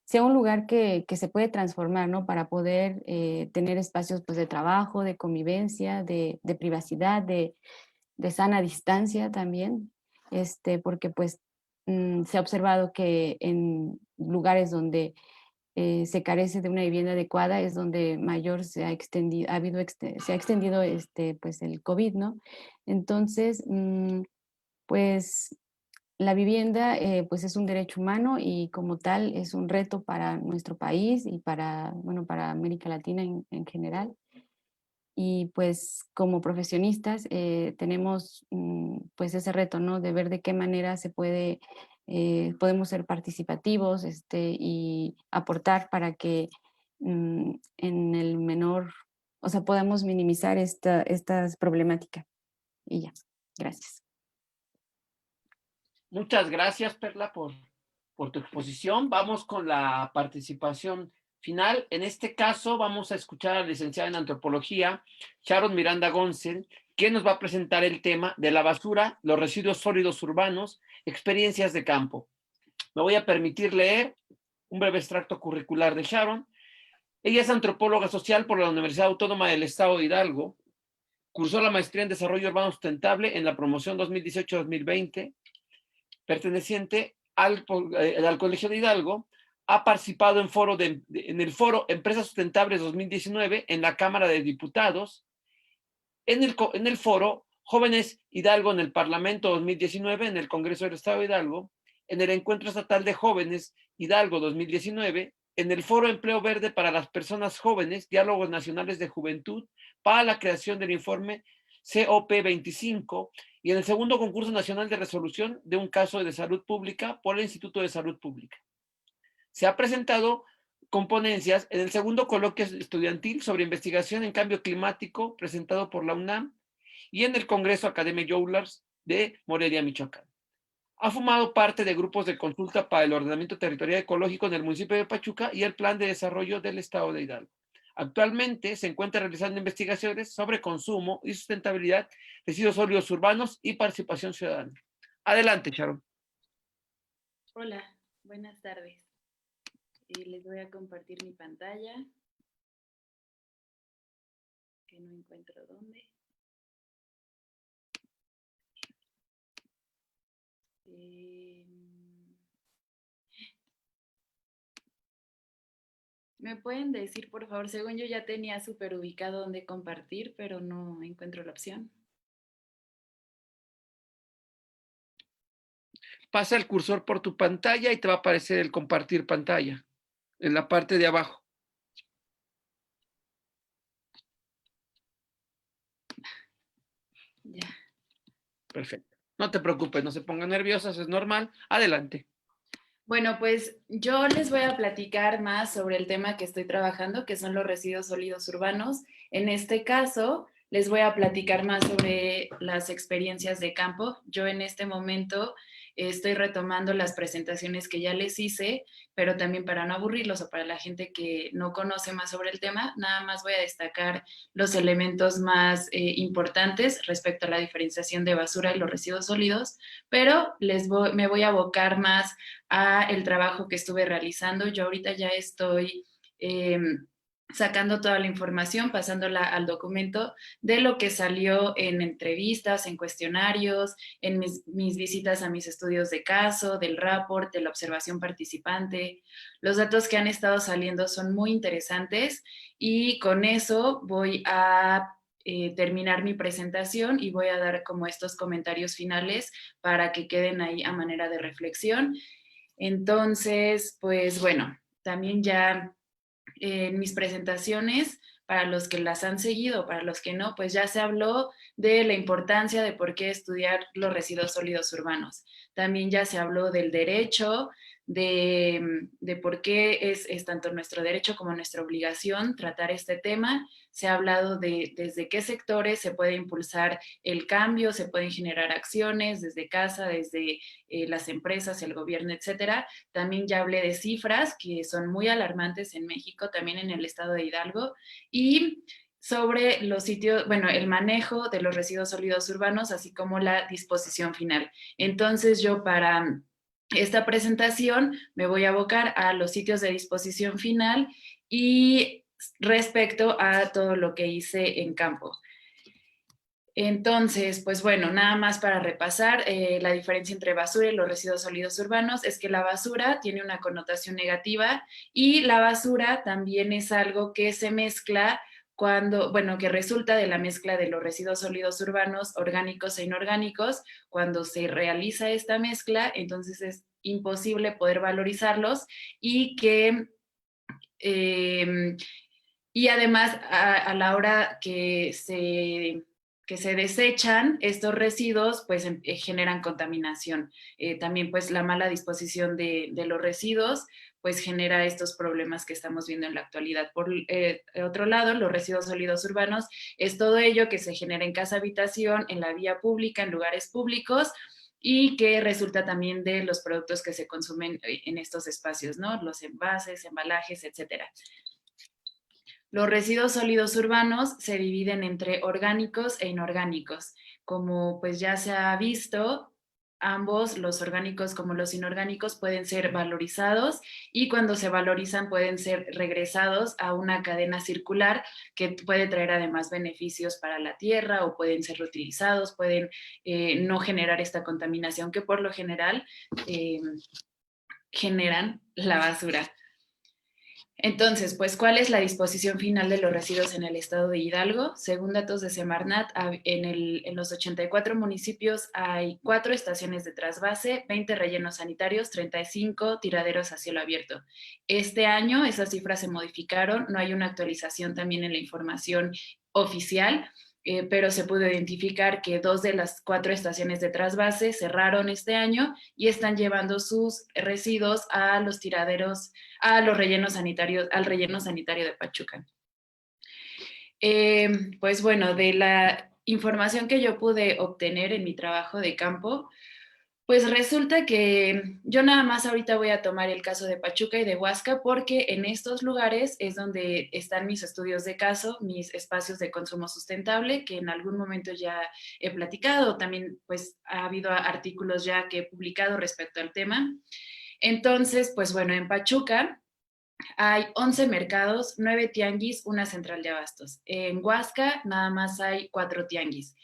sea un lugar que se puede transformar, ¿no? Para poder tener espacios pues, de trabajo, de convivencia, de privacidad, de sana distancia también, porque pues se ha observado que en lugares donde se carece de una vivienda adecuada es donde mayor se ha extendido, se ha extendido pues el COVID, ¿no? Entonces, pues la vivienda pues es un derecho humano y como tal es un reto para nuestro país y para, bueno, para América Latina en general. Y pues como profesionistas tenemos pues ese reto, ¿no? De ver de qué manera se puede, podemos ser participativos y aportar para que en el menor, o sea, podamos minimizar estas problemáticas. Y ya, gracias. Muchas gracias, Perla, por tu exposición. Vamos con la participación final. En este caso, vamos a escuchar a la licenciada en antropología, Sharon Miranda Goncel, quien nos va a presentar el tema de la basura, los residuos sólidos urbanos, experiencias de campo. Me voy a permitir leer un breve extracto curricular de Sharon. Ella es antropóloga social por la Universidad Autónoma del Estado de Hidalgo. Cursó la maestría en Desarrollo Urbano Sustentable en la promoción 2018-2020, perteneciente al Colegio de Hidalgo. Ha participado en el foro Empresas Sustentables 2019 en la Cámara de Diputados, en el foro Jóvenes Hidalgo en el Parlamento 2019 en el Congreso del Estado de Hidalgo, en el Encuentro Estatal de Jóvenes Hidalgo 2019, en el Foro Empleo Verde para las Personas Jóvenes, Diálogos Nacionales de Juventud, para la creación del informe COP25, y en el segundo concurso nacional de resolución de un caso de salud pública por el Instituto de Salud Pública. Se ha presentado con ponencias en el segundo coloquio estudiantil sobre investigación en cambio climático presentado por la UNAM y en el Congreso Academia Joulars de Morelia, Michoacán. Ha formado parte de grupos de consulta para el ordenamiento territorial ecológico en el municipio de Pachuca y el Plan de Desarrollo del Estado de Hidalgo. Actualmente se encuentra realizando investigaciones sobre consumo y sustentabilidad, residuos sólidos urbanos y participación ciudadana. Adelante, Sharon. Hola, buenas tardes. Les voy a compartir mi pantalla, que no encuentro dónde. ¿Me pueden decir, por favor? Según yo ya tenía súper ubicado dónde compartir, pero no encuentro la opción. Pasa el cursor por tu pantalla y te va a aparecer el compartir pantalla en la parte de abajo. Ya. Perfecto. No te preocupes, no se pongan nerviosas, es normal. Adelante. Bueno, pues yo les voy a platicar más sobre el tema que estoy trabajando, que son los residuos sólidos urbanos. En este caso, les voy a platicar más sobre las experiencias de campo. Yo en este momento estoy retomando las presentaciones que ya les hice, pero también para no aburrirlos o para la gente que no conoce más sobre el tema, nada más voy a destacar los elementos más importantes respecto a la diferenciación de basura y los residuos sólidos, pero me voy a abocar más a el trabajo que estuve realizando. Yo ahorita ya estoy sacando toda la información, pasándola al documento de lo que salió en entrevistas, en cuestionarios, en mis visitas a mis estudios de caso, del rapport, de la observación participante. Los datos que han estado saliendo son muy interesantes y con eso voy a terminar mi presentación y voy a dar como estos comentarios finales para que queden ahí a manera de reflexión. Entonces, pues bueno, también ya en mis presentaciones, para los que las han seguido, para los que no, pues ya se habló de la importancia de por qué estudiar los residuos sólidos urbanos. También ya se habló del derecho, de por qué es tanto nuestro derecho como nuestra obligación tratar este tema. Se ha hablado de desde qué sectores se puede impulsar el cambio, se pueden generar acciones desde casa, desde las empresas, el gobierno, etcétera. También ya hablé de cifras que son muy alarmantes en México, también en el estado de Hidalgo, y sobre los sitios, bueno, el manejo de los residuos sólidos urbanos, así como la disposición final. Entonces yo para esta presentación me voy a abocar a los sitios de disposición final y respecto a todo lo que hice en campo. Entonces, pues bueno, nada más para repasar, la diferencia entre basura y los residuos sólidos urbanos es que la basura tiene una connotación negativa y la basura también es algo que se mezcla que resulta de la mezcla de los residuos sólidos urbanos, orgánicos e inorgánicos. Cuando se realiza esta mezcla, entonces es imposible poder valorizarlos y y además a la hora que se desechan estos residuos, pues generan contaminación. También pues la mala disposición de los residuos pues genera estos problemas que estamos viendo en la actualidad. Por otro lado, los residuos sólidos urbanos es todo ello que se genera en casa habitación, en la vía pública, en lugares públicos, y que resulta también de los productos que se consumen en estos espacios, ¿no? Los envases, embalajes, etcétera. Los residuos sólidos urbanos se dividen entre orgánicos e inorgánicos. Como pues ya se ha visto, ambos, los orgánicos como los inorgánicos, pueden ser valorizados y cuando se valorizan pueden ser regresados a una cadena circular que puede traer además beneficios para la tierra, o pueden ser reutilizados, pueden no generar esta contaminación que por lo general generan la basura. Entonces, pues, ¿cuál es la disposición final de los residuos en el estado de Hidalgo? Según datos de Semarnat, en los 84 municipios hay 4 estaciones de trasvase, 20 rellenos sanitarios, 35 tiraderos a cielo abierto. Este año esas cifras se modificaron, no hay una actualización también en la información oficial, pero se pudo identificar que 2 de las 4 estaciones de trasvase cerraron este año y están llevando sus residuos a los tiraderos, a los rellenos sanitarios, al relleno sanitario de Pachuca. Pues bueno, de la información que yo pude obtener en mi trabajo de campo, pues resulta que yo nada más ahorita voy a tomar el caso de Pachuca y de Huasca porque en estos lugares es donde están mis estudios de caso, mis espacios de consumo sustentable, que en algún momento ya he platicado. También pues ha habido artículos ya que he publicado respecto al tema. Entonces, pues bueno, en Pachuca hay 11 mercados, 9 tianguis, una central de abastos. En Huasca nada más hay 4 tianguis.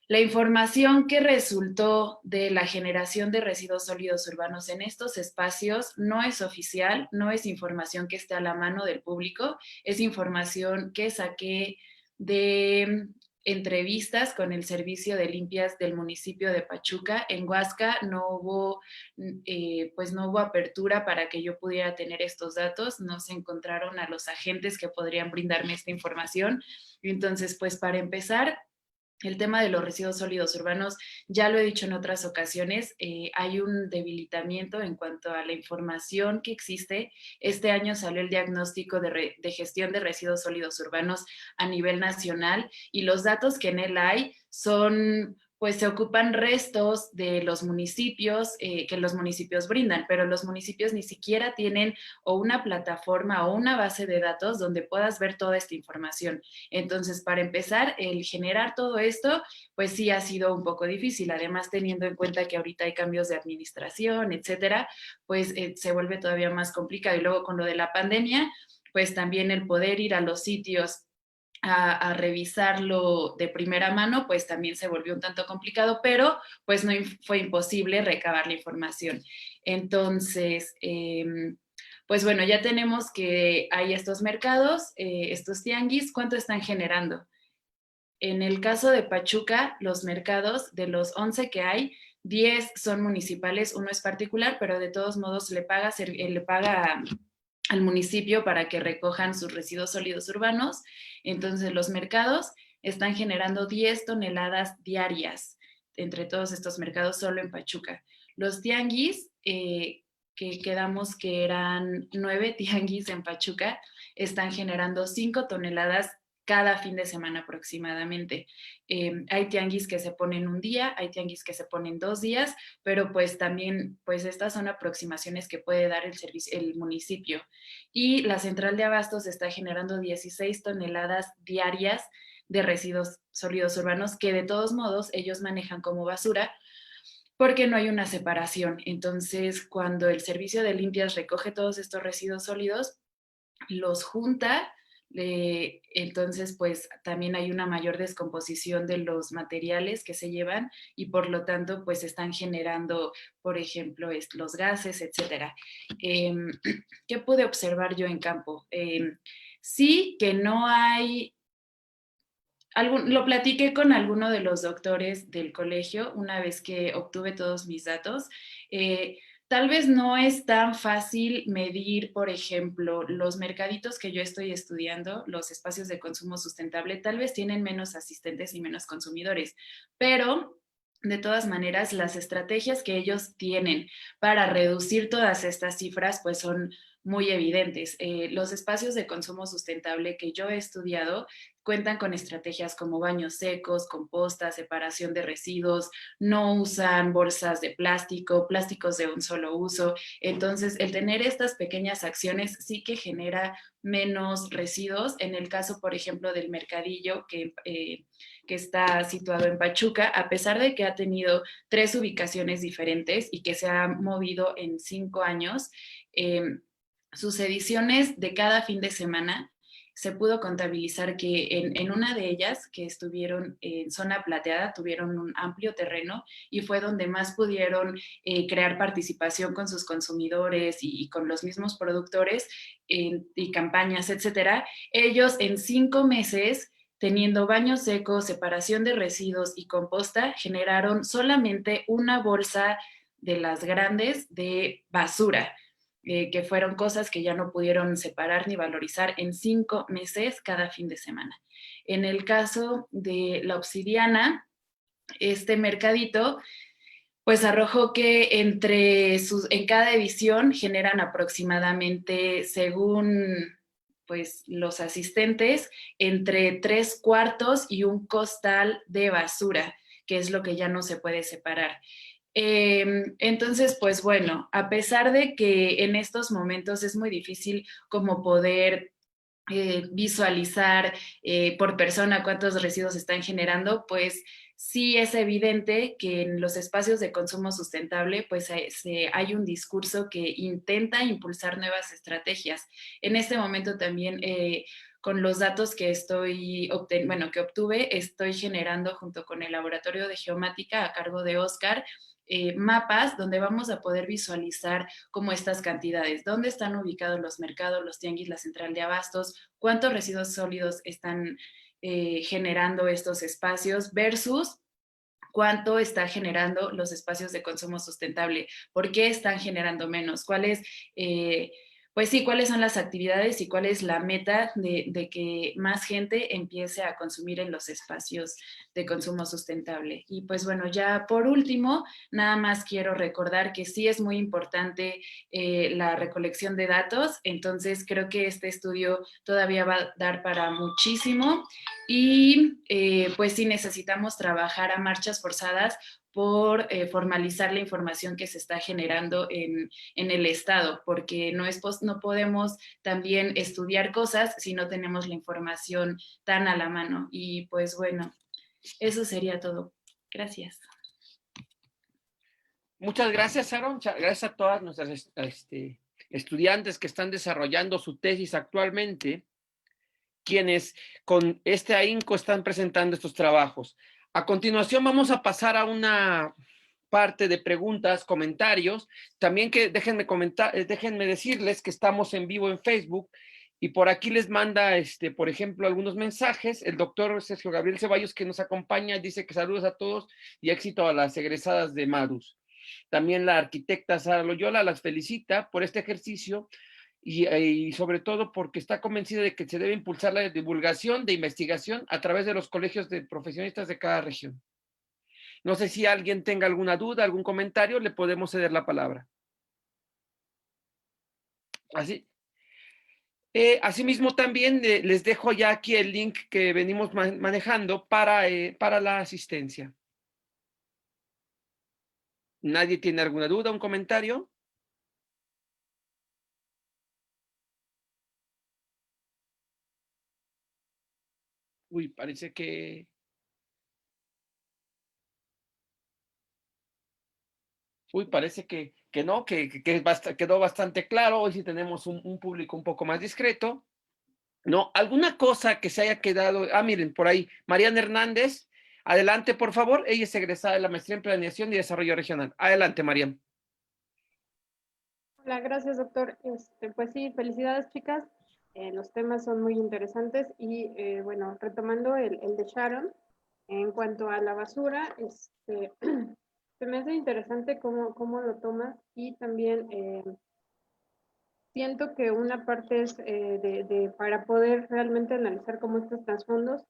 La información que resultó de la generación de residuos sólidos urbanos en estos espacios no es oficial, no es información que esté a la mano del público, es información que saqué de entrevistas con el servicio de limpias del municipio de Pachuca. En Huasca no hubo apertura para que yo pudiera tener estos datos, no se encontraron a los agentes que podrían brindarme esta información. Entonces, pues para empezar, el tema de los residuos sólidos urbanos, ya lo he dicho en otras ocasiones, hay un debilitamiento en cuanto a la información que existe. Este año salió el diagnóstico de gestión de residuos sólidos urbanos a nivel nacional y los datos que en él hay son, pues se ocupan restos de los municipios que los municipios brindan, pero los municipios ni siquiera tienen o una plataforma o una base de datos donde puedas ver toda esta información. Entonces, para empezar, el generar todo esto, pues sí ha sido un poco difícil. Además, teniendo en cuenta que ahorita hay cambios de administración, etcétera, pues se vuelve todavía más complicado. Y luego con lo de la pandemia, pues también el poder ir a los sitios a revisarlo de primera mano, pues también se volvió un tanto complicado, pero pues no fue imposible recabar la información. Entonces, pues bueno, ya tenemos que hay estos mercados, estos tianguis, ¿cuánto están generando? En el caso de Pachuca, los mercados, de los 11 que hay, 10 son municipales, uno es particular, pero de todos modos le paga al municipio para que recojan sus residuos sólidos urbanos. Entonces los mercados están generando 10 toneladas diarias entre todos estos mercados solo en Pachuca. Los tianguis, que quedamos que eran 9 tianguis en Pachuca, están generando 5 toneladas cada fin de semana aproximadamente. Hay tianguis que se ponen un día, hay tianguis que se ponen 2 días, pero pues también, pues estas son aproximaciones que puede dar el municipio. Y la central de abastos está generando 16 toneladas diarias de residuos sólidos urbanos que de todos modos ellos manejan como basura porque no hay una separación. Entonces, cuando el servicio de limpias recoge todos estos residuos sólidos, los junta, entonces pues también hay una mayor descomposición de los materiales que se llevan y por lo tanto pues están generando, por ejemplo, los gases, etcétera. ¿Qué pude observar yo en campo? Sí que no hay, lo platiqué con alguno de los doctores del colegio una vez que obtuve todos mis datos. Tal vez no es tan fácil medir, por ejemplo, los mercaditos que yo estoy estudiando, los espacios de consumo sustentable, tal vez tienen menos asistentes y menos consumidores, pero de todas maneras, las estrategias que ellos tienen para reducir todas estas cifras, pues son muy evidentes. Los espacios de consumo sustentable que yo he estudiado cuentan con estrategias como baños secos, composta, separación de residuos, no usan bolsas de plástico, plásticos de un solo uso. Entonces, el tener estas pequeñas acciones sí que genera menos residuos. En el caso, por ejemplo, del mercadillo que está situado en Pachuca, a pesar de que ha tenido 3 ubicaciones diferentes y que se ha movido en 5 años, sus ediciones de cada fin de semana se pudo contabilizar que en una de ellas, que estuvieron en zona plateada, tuvieron un amplio terreno y fue donde más pudieron crear participación con sus consumidores y con los mismos productores y campañas, etcétera. Ellos en 5 meses, teniendo baños secos, separación de residuos y composta, generaron solamente una bolsa de las grandes de basura. Que fueron cosas que ya no pudieron separar ni valorizar en 5 meses cada fin de semana. En el caso de la Obsidiana, este mercadito, pues arrojó que en cada edición generan aproximadamente, según pues los asistentes, entre 3/4 y un costal de basura, que es lo que ya no se puede separar. Entonces, pues bueno, a pesar de que en estos momentos es muy difícil como poder visualizar por persona cuántos residuos están generando, pues sí es evidente que en los espacios de consumo sustentable, pues hay un discurso que intenta impulsar nuevas estrategias. En este momento también con los datos que que obtuve, estoy generando junto con el Laboratorio de Geomática a cargo de Oscar, mapas donde vamos a poder visualizar como estas cantidades, dónde están ubicados los mercados, los tianguis, la central de abastos, cuántos residuos sólidos están generando estos espacios versus cuánto está generando los espacios de consumo sustentable, por qué están generando menos, cuáles son las actividades y cuál es la meta de que más gente empiece a consumir en los espacios de consumo sustentable. Y pues bueno, ya por último, nada más quiero recordar que sí es muy importante la recolección de datos, entonces creo que este estudio todavía va a dar para muchísimo y pues sí necesitamos trabajar a marchas forzadas por formalizar la información que se está generando en el Estado, porque no podemos también estudiar cosas si no tenemos la información tan a la mano. Y pues bueno, eso sería todo. Gracias. Muchas gracias, Sara. Gracias a todas nuestras estudiantes que están desarrollando su tesis actualmente, quienes con este ahínco están presentando estos trabajos. A continuación vamos a pasar a una parte de preguntas, comentarios. También que déjenme decirles que estamos en vivo en Facebook y por aquí les manda, por ejemplo, algunos mensajes. El doctor Sergio Gabriel Ceballos, que nos acompaña, dice que saludos a todos y éxito a las egresadas de Marus. También la arquitecta Sara Loyola las felicita por este ejercicio y sobre todo porque está convencida de que se debe impulsar la divulgación de investigación a través de los colegios de profesionistas de cada región. No sé si alguien tenga alguna duda, algún comentario, le podemos ceder la palabra. Así. Asimismo, también les dejo ya aquí el link que venimos manejando para la asistencia. ¿Nadie tiene alguna duda, un comentario? Uy, parece que... Uy, parece que no, que quedó bastante claro. Hoy sí tenemos un público un poco más discreto. ¿No? ¿Alguna cosa que se haya quedado? Ah, miren, por ahí, Mariana Hernández. Adelante, por favor. Ella es egresada de la Maestría en Planeación y Desarrollo Regional. Adelante, Mariana. Hola, gracias, doctor. Pues sí, felicidades, chicas. Los temas son muy interesantes y bueno, retomando el de Sharon, en cuanto a la basura, se me hace interesante cómo lo tomas y también siento que una parte es para poder realmente analizar cómo estos trasfondos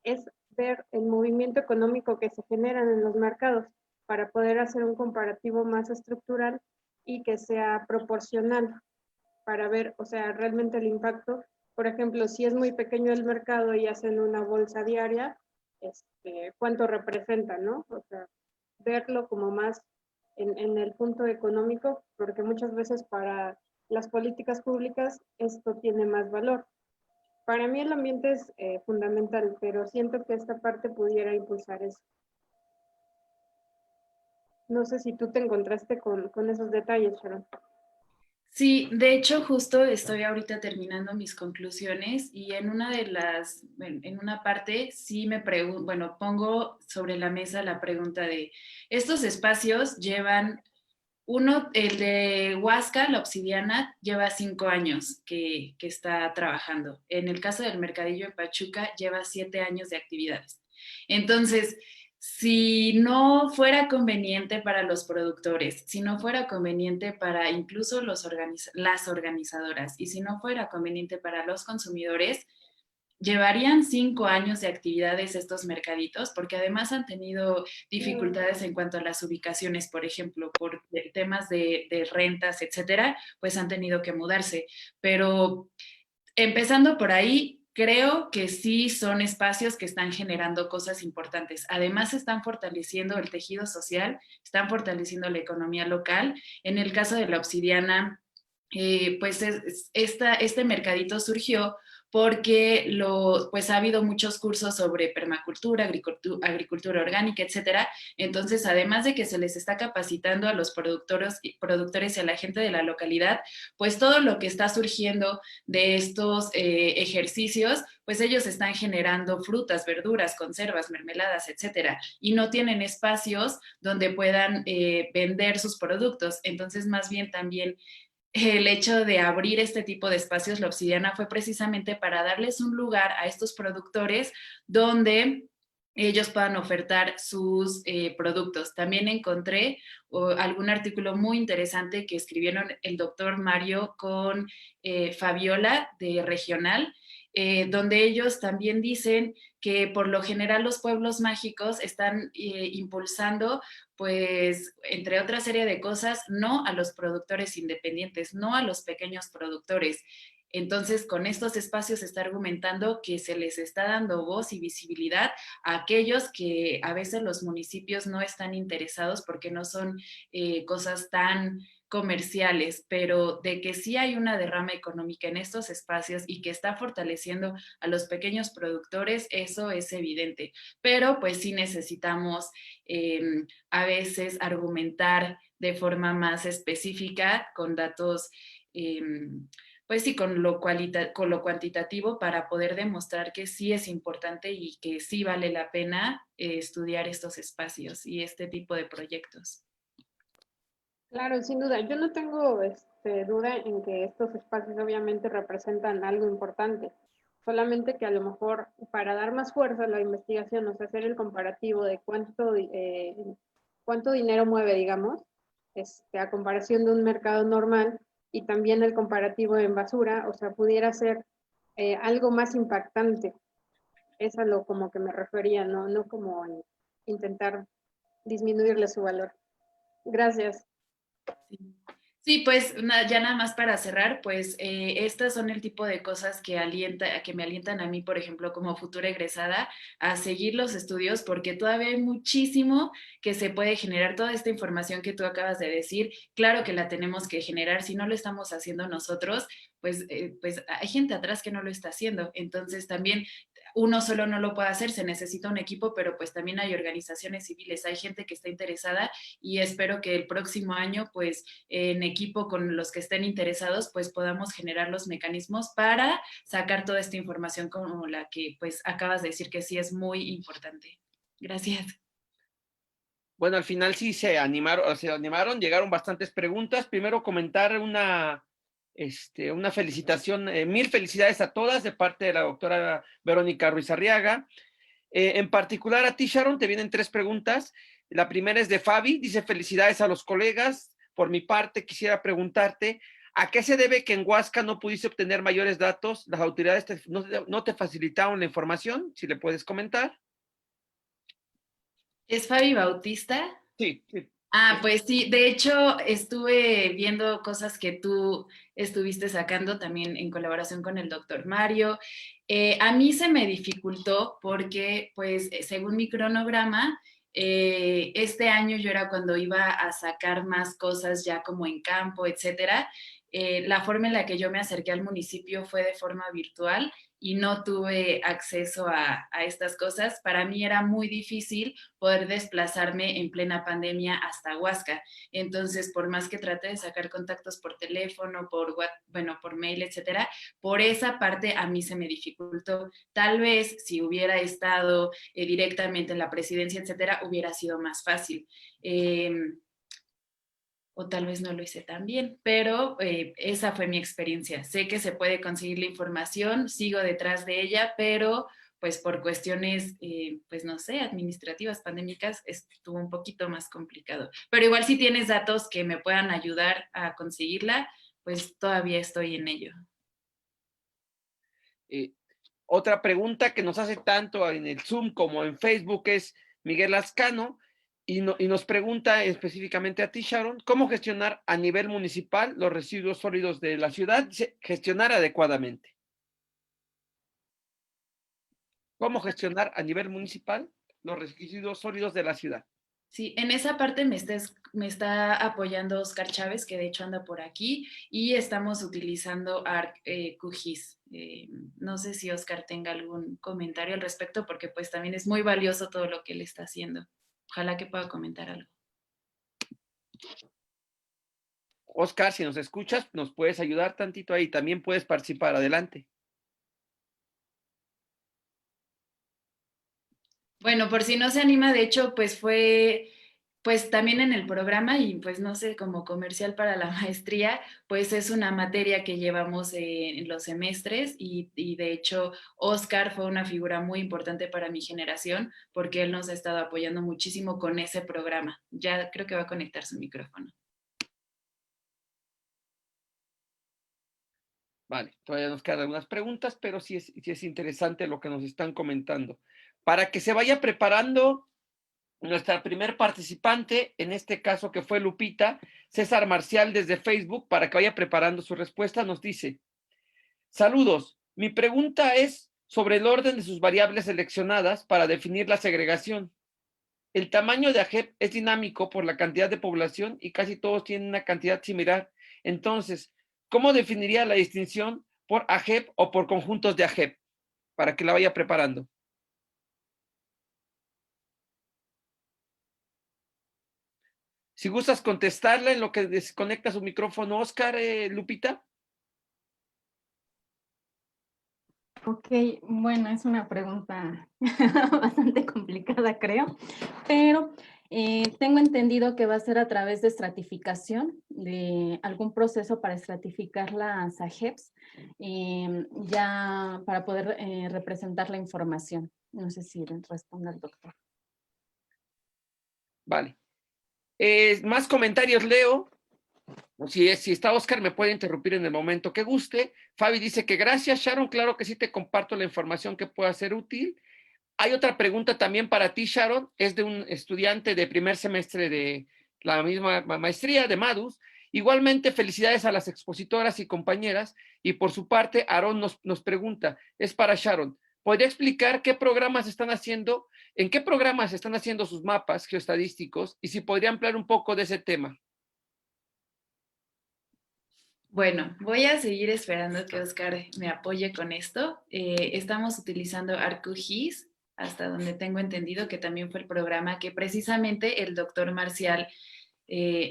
es ver el movimiento económico que se generan en los mercados para poder hacer un comparativo más estructural y que sea proporcional para ver, o sea, realmente el impacto. Por ejemplo, si es muy pequeño el mercado y hacen una bolsa diaria, ¿cuánto representa, no? O sea, verlo como más en el punto económico, porque muchas veces para las políticas públicas esto tiene más valor. Para mí el ambiente es fundamental, pero siento que esta parte pudiera impulsar eso. No sé si tú te encontraste con esos detalles, Sharon. Sí, de hecho, justo estoy ahorita terminando mis conclusiones y en una de las, en una parte sí me pregunto, bueno, pongo sobre la mesa la pregunta de, estos espacios llevan, uno, el de Huasca, la Obsidiana, lleva 5 años que está trabajando. En el caso del Mercadillo en Pachuca, lleva 7 años de actividades. Entonces, si no fuera conveniente para los productores, si no fuera conveniente para incluso las organizadoras y si no fuera conveniente para los consumidores, llevarían 5 años de actividades estos mercaditos, porque además han tenido dificultades en cuanto a las ubicaciones, por ejemplo, por temas de rentas, etcétera, pues han tenido que mudarse. Pero empezando por ahí, creo que sí son espacios que están generando cosas importantes. Además, están fortaleciendo el tejido social, están fortaleciendo la economía local. En el caso de la Obsidiana, pues este mercadito surgió porque pues ha habido muchos cursos sobre permacultura, agricultura orgánica, etcétera. Entonces, además de que se les está capacitando a los productores y a la gente de la localidad, pues todo lo que está surgiendo de estos ejercicios, pues ellos están generando frutas, verduras, conservas, mermeladas, etcétera, y no tienen espacios donde puedan vender sus productos. Entonces, más bien también el hecho de abrir este tipo de espacios, la Obsidiana, fue precisamente para darles un lugar a estos productores donde ellos puedan ofertar sus productos. También encontré algún artículo muy interesante que escribieron el doctor Mario con Fabiola de Regional, donde ellos también dicen que por lo general los pueblos mágicos están impulsando, pues, entre otra serie de cosas, no a los productores independientes, no a los pequeños productores. Entonces, con estos espacios se está argumentando que se les está dando voz y visibilidad a aquellos que a veces los municipios no están interesados porque no son cosas tan comerciales, pero de que sí hay una derrama económica en estos espacios y que está fortaleciendo a los pequeños productores, eso es evidente. Pero pues sí necesitamos a veces argumentar de forma más específica con datos, pues sí, con lo cuantitativo para poder demostrar que sí es importante y que sí vale la pena estudiar estos espacios y este tipo de proyectos. Claro, sin duda. Yo no tengo duda en que estos espacios obviamente representan algo importante. Solamente que a lo mejor para dar más fuerza a la investigación, o sea, hacer el comparativo de cuánto dinero mueve, digamos, a comparación de un mercado normal y también el comparativo en basura, o sea, pudiera ser algo más impactante. Es a lo como que me refería, no como en intentar disminuirle su valor. Gracias. Sí, pues ya nada más para cerrar, pues estas son el tipo de cosas que me alientan a mí, por ejemplo, como futura egresada, a seguir los estudios, porque todavía hay muchísimo que se puede generar. Toda esta información que tú acabas de decir, claro que la tenemos que generar. Si no lo estamos haciendo nosotros, pues hay gente atrás que no lo está haciendo. Entonces también uno solo no lo puede hacer, se necesita un equipo, pero pues también hay organizaciones civiles, hay gente que está interesada y espero que el próximo año, pues en equipo con los que estén interesados, pues podamos generar los mecanismos para sacar toda esta información como la que pues acabas de decir que sí es muy importante. Gracias. Bueno, al final sí se animaron, llegaron bastantes preguntas. Primero comentar una Una felicitación, mil felicidades a todas de parte de la doctora Verónica Ruiz Arriaga. En particular a ti, Sharon, te vienen 3 preguntas. La primera es de Fabi, dice felicidades a los colegas. Por mi parte, quisiera preguntarte, ¿a qué se debe que en Huasca no pudiste obtener mayores datos? ¿Las autoridades no te facilitaron la información? Si le puedes comentar. ¿Es Fabi Bautista? Sí, sí. Ah, pues sí, de hecho estuve viendo cosas que tú estuviste sacando también en colaboración con el doctor Mario. A mí se me dificultó porque, pues, según mi cronograma, este año yo era cuando iba a sacar más cosas ya como en campo, etcétera. La forma en la que yo me acerqué al municipio fue de forma virtual y no tuve acceso a estas cosas. Para mí era muy difícil poder desplazarme en plena pandemia hasta Huasca. Entonces, por más que traté de sacar contactos por teléfono, por mail, etcétera, por esa parte a mí se me dificultó. Tal vez si hubiera estado directamente en la presidencia, etcétera, hubiera sido más fácil. O tal vez no lo hice tan bien, pero esa fue mi experiencia. Sé que se puede conseguir la información, sigo detrás de ella, pero pues por cuestiones, pues no sé, administrativas, pandémicas, estuvo un poquito más complicado. Pero igual si tienes datos que me puedan ayudar a conseguirla, pues todavía estoy en ello. Otra pregunta que nos hace tanto en el Zoom como en Facebook es Miguel Lascano y nos pregunta específicamente a ti, Sharon, ¿cómo gestionar a nivel municipal los residuos sólidos de la ciudad? Gestionar adecuadamente. ¿Cómo gestionar a nivel municipal los residuos sólidos de la ciudad? Sí, en esa parte me está apoyando Oscar Chávez, que de hecho anda por aquí, y estamos utilizando ArcQGIS. No sé si Oscar tenga algún comentario al respecto, porque pues también es muy valioso todo lo que él está haciendo. Ojalá que pueda comentar algo. Oscar, si nos escuchas, nos puedes ayudar tantito ahí. También puedes participar. Adelante. Bueno, por si no se anima, de hecho, pues fue pues también en el programa y pues no sé, como comercial para la maestría, pues es una materia que llevamos en los semestres y de hecho Oscar fue una figura muy importante para mi generación porque él nos ha estado apoyando muchísimo con ese programa. Ya creo que va a conectar su micrófono. Vale, todavía nos quedan algunas preguntas, pero sí es interesante lo que nos están comentando. Para que se vaya preparando nuestra primer participante, en este caso que fue Lupita, César Marcial desde Facebook, para que vaya preparando su respuesta, nos dice, saludos, mi pregunta es sobre el orden de sus variables seleccionadas para definir la segregación. El tamaño de AGEP es dinámico por la cantidad de población y casi todos tienen una cantidad similar. Entonces, ¿cómo definiría la distinción por AGEP o por conjuntos de AGEP? Para que la vaya preparando. Si gustas contestarla en lo que desconecta su micrófono, Oscar, Lupita. Ok, bueno, es una pregunta bastante complicada, creo, pero tengo entendido que va a ser a través de estratificación, de algún proceso para estratificar las AGEPs, ya para poder representar la información. No sé si responde el doctor. Vale. Más comentarios leo. Si está Oscar, me puede interrumpir en el momento que guste. Fabi dice que gracias, Sharon. Claro que sí te comparto la información que pueda ser útil. Hay otra pregunta también para ti, Sharon. Es de un estudiante de primer semestre de la misma maestría de MADUS. Igualmente, felicidades a las expositoras y compañeras. Y por su parte, Aarón nos pregunta, es para Sharon, ¿podría explicar qué programas están haciendo, en qué programas están haciendo sus mapas geoestadísticos y si podría ampliar un poco de ese tema? Bueno, voy a seguir esperando que Oscar me apoye con esto. Estamos utilizando ArcQGIS, hasta donde tengo entendido que también fue el programa que precisamente el doctor Marcial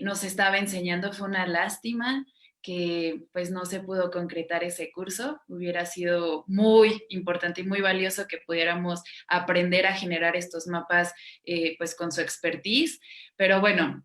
nos estaba enseñando. Fue una lástima que pues no se pudo concretar ese curso. Hubiera sido muy importante y muy valioso que pudiéramos aprender a generar estos mapas pues con su expertise. Pero bueno,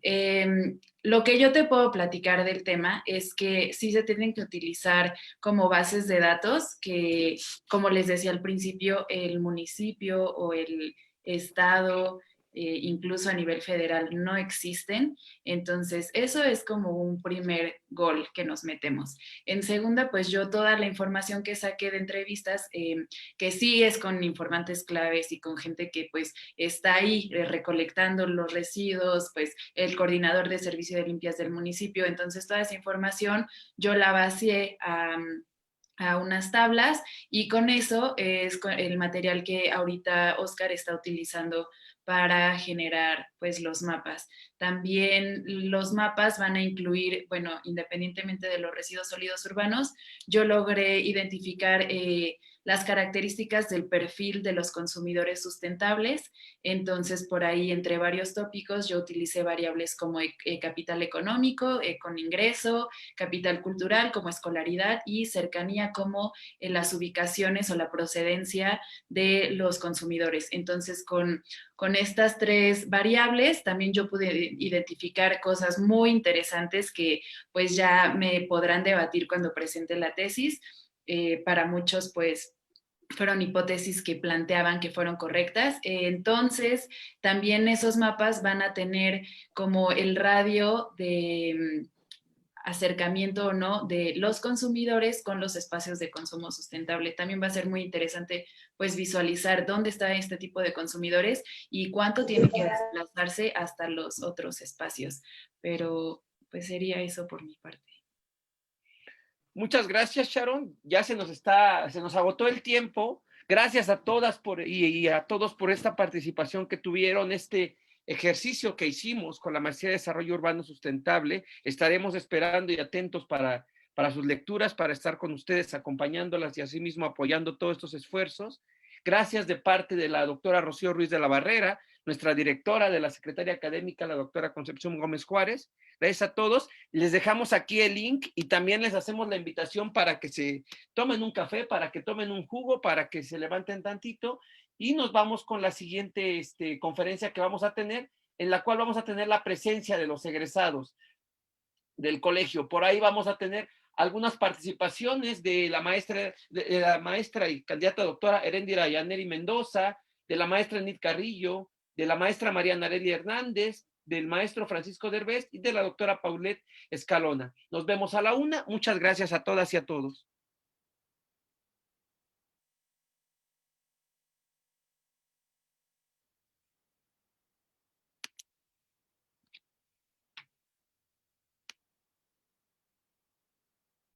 lo que yo te puedo platicar del tema es que sí se tienen que utilizar como bases de datos que, como les decía al principio, el municipio o el estado, incluso a nivel federal, no existen. Entonces, eso es como un primer gol que nos metemos. En segunda, pues yo toda la información que saqué de entrevistas, que sí es con informantes claves y con gente que pues está ahí recolectando los residuos, pues el coordinador de servicio de limpias del municipio. Entonces, toda esa información yo la vacié a unas tablas y con eso es el material que ahorita Oscar está utilizando para generar pues los mapas. También los mapas van a incluir, bueno, independientemente de los residuos sólidos urbanos, yo logré identificar las características del perfil de los consumidores sustentables. Entonces, por ahí, entre varios tópicos, yo utilicé variables como capital económico, con ingreso, capital cultural como escolaridad y cercanía como las ubicaciones o la procedencia de los consumidores. Entonces, con estas tres variables, también yo pude identificar cosas muy interesantes que pues ya me podrán debatir cuando presente la tesis. Para muchos, pues, fueron hipótesis que planteaban que fueron correctas. Entonces, también esos mapas van a tener como el radio de acercamiento o no de los consumidores con los espacios de consumo sustentable. También va a ser muy interesante pues visualizar dónde está este tipo de consumidores y cuánto tienen que desplazarse hasta los otros espacios. Pero pues sería eso por mi parte. Muchas gracias, Sharon. Ya se nos agotó el tiempo. Gracias a todas y a todos por esta participación que tuvieron, este ejercicio que hicimos con la Maestría de Desarrollo Urbano Sustentable. Estaremos esperando y atentos para sus lecturas, para estar con ustedes acompañándolas y asimismo apoyando todos estos esfuerzos. Gracias de parte de la doctora Rocío Ruiz de la Barrera, nuestra directora de la Secretaría Académica, la doctora Concepción Gómez Juárez. Gracias a todos. Les dejamos aquí el link y también les hacemos la invitación para que se tomen un café, para que tomen un jugo, para que se levanten tantito y nos vamos con la siguiente conferencia que vamos a tener, en la cual vamos a tener la presencia de los egresados del colegio. Por ahí vamos a tener algunas participaciones de la maestra y candidata doctora Heréndira Yaneri Mendoza, de la maestra Enid Carrillo, de la maestra María Nareli Hernández, del maestro Francisco Derbez y de la doctora Paulette Escalona. Nos vemos a la 1:00. Muchas gracias a todas y a todos.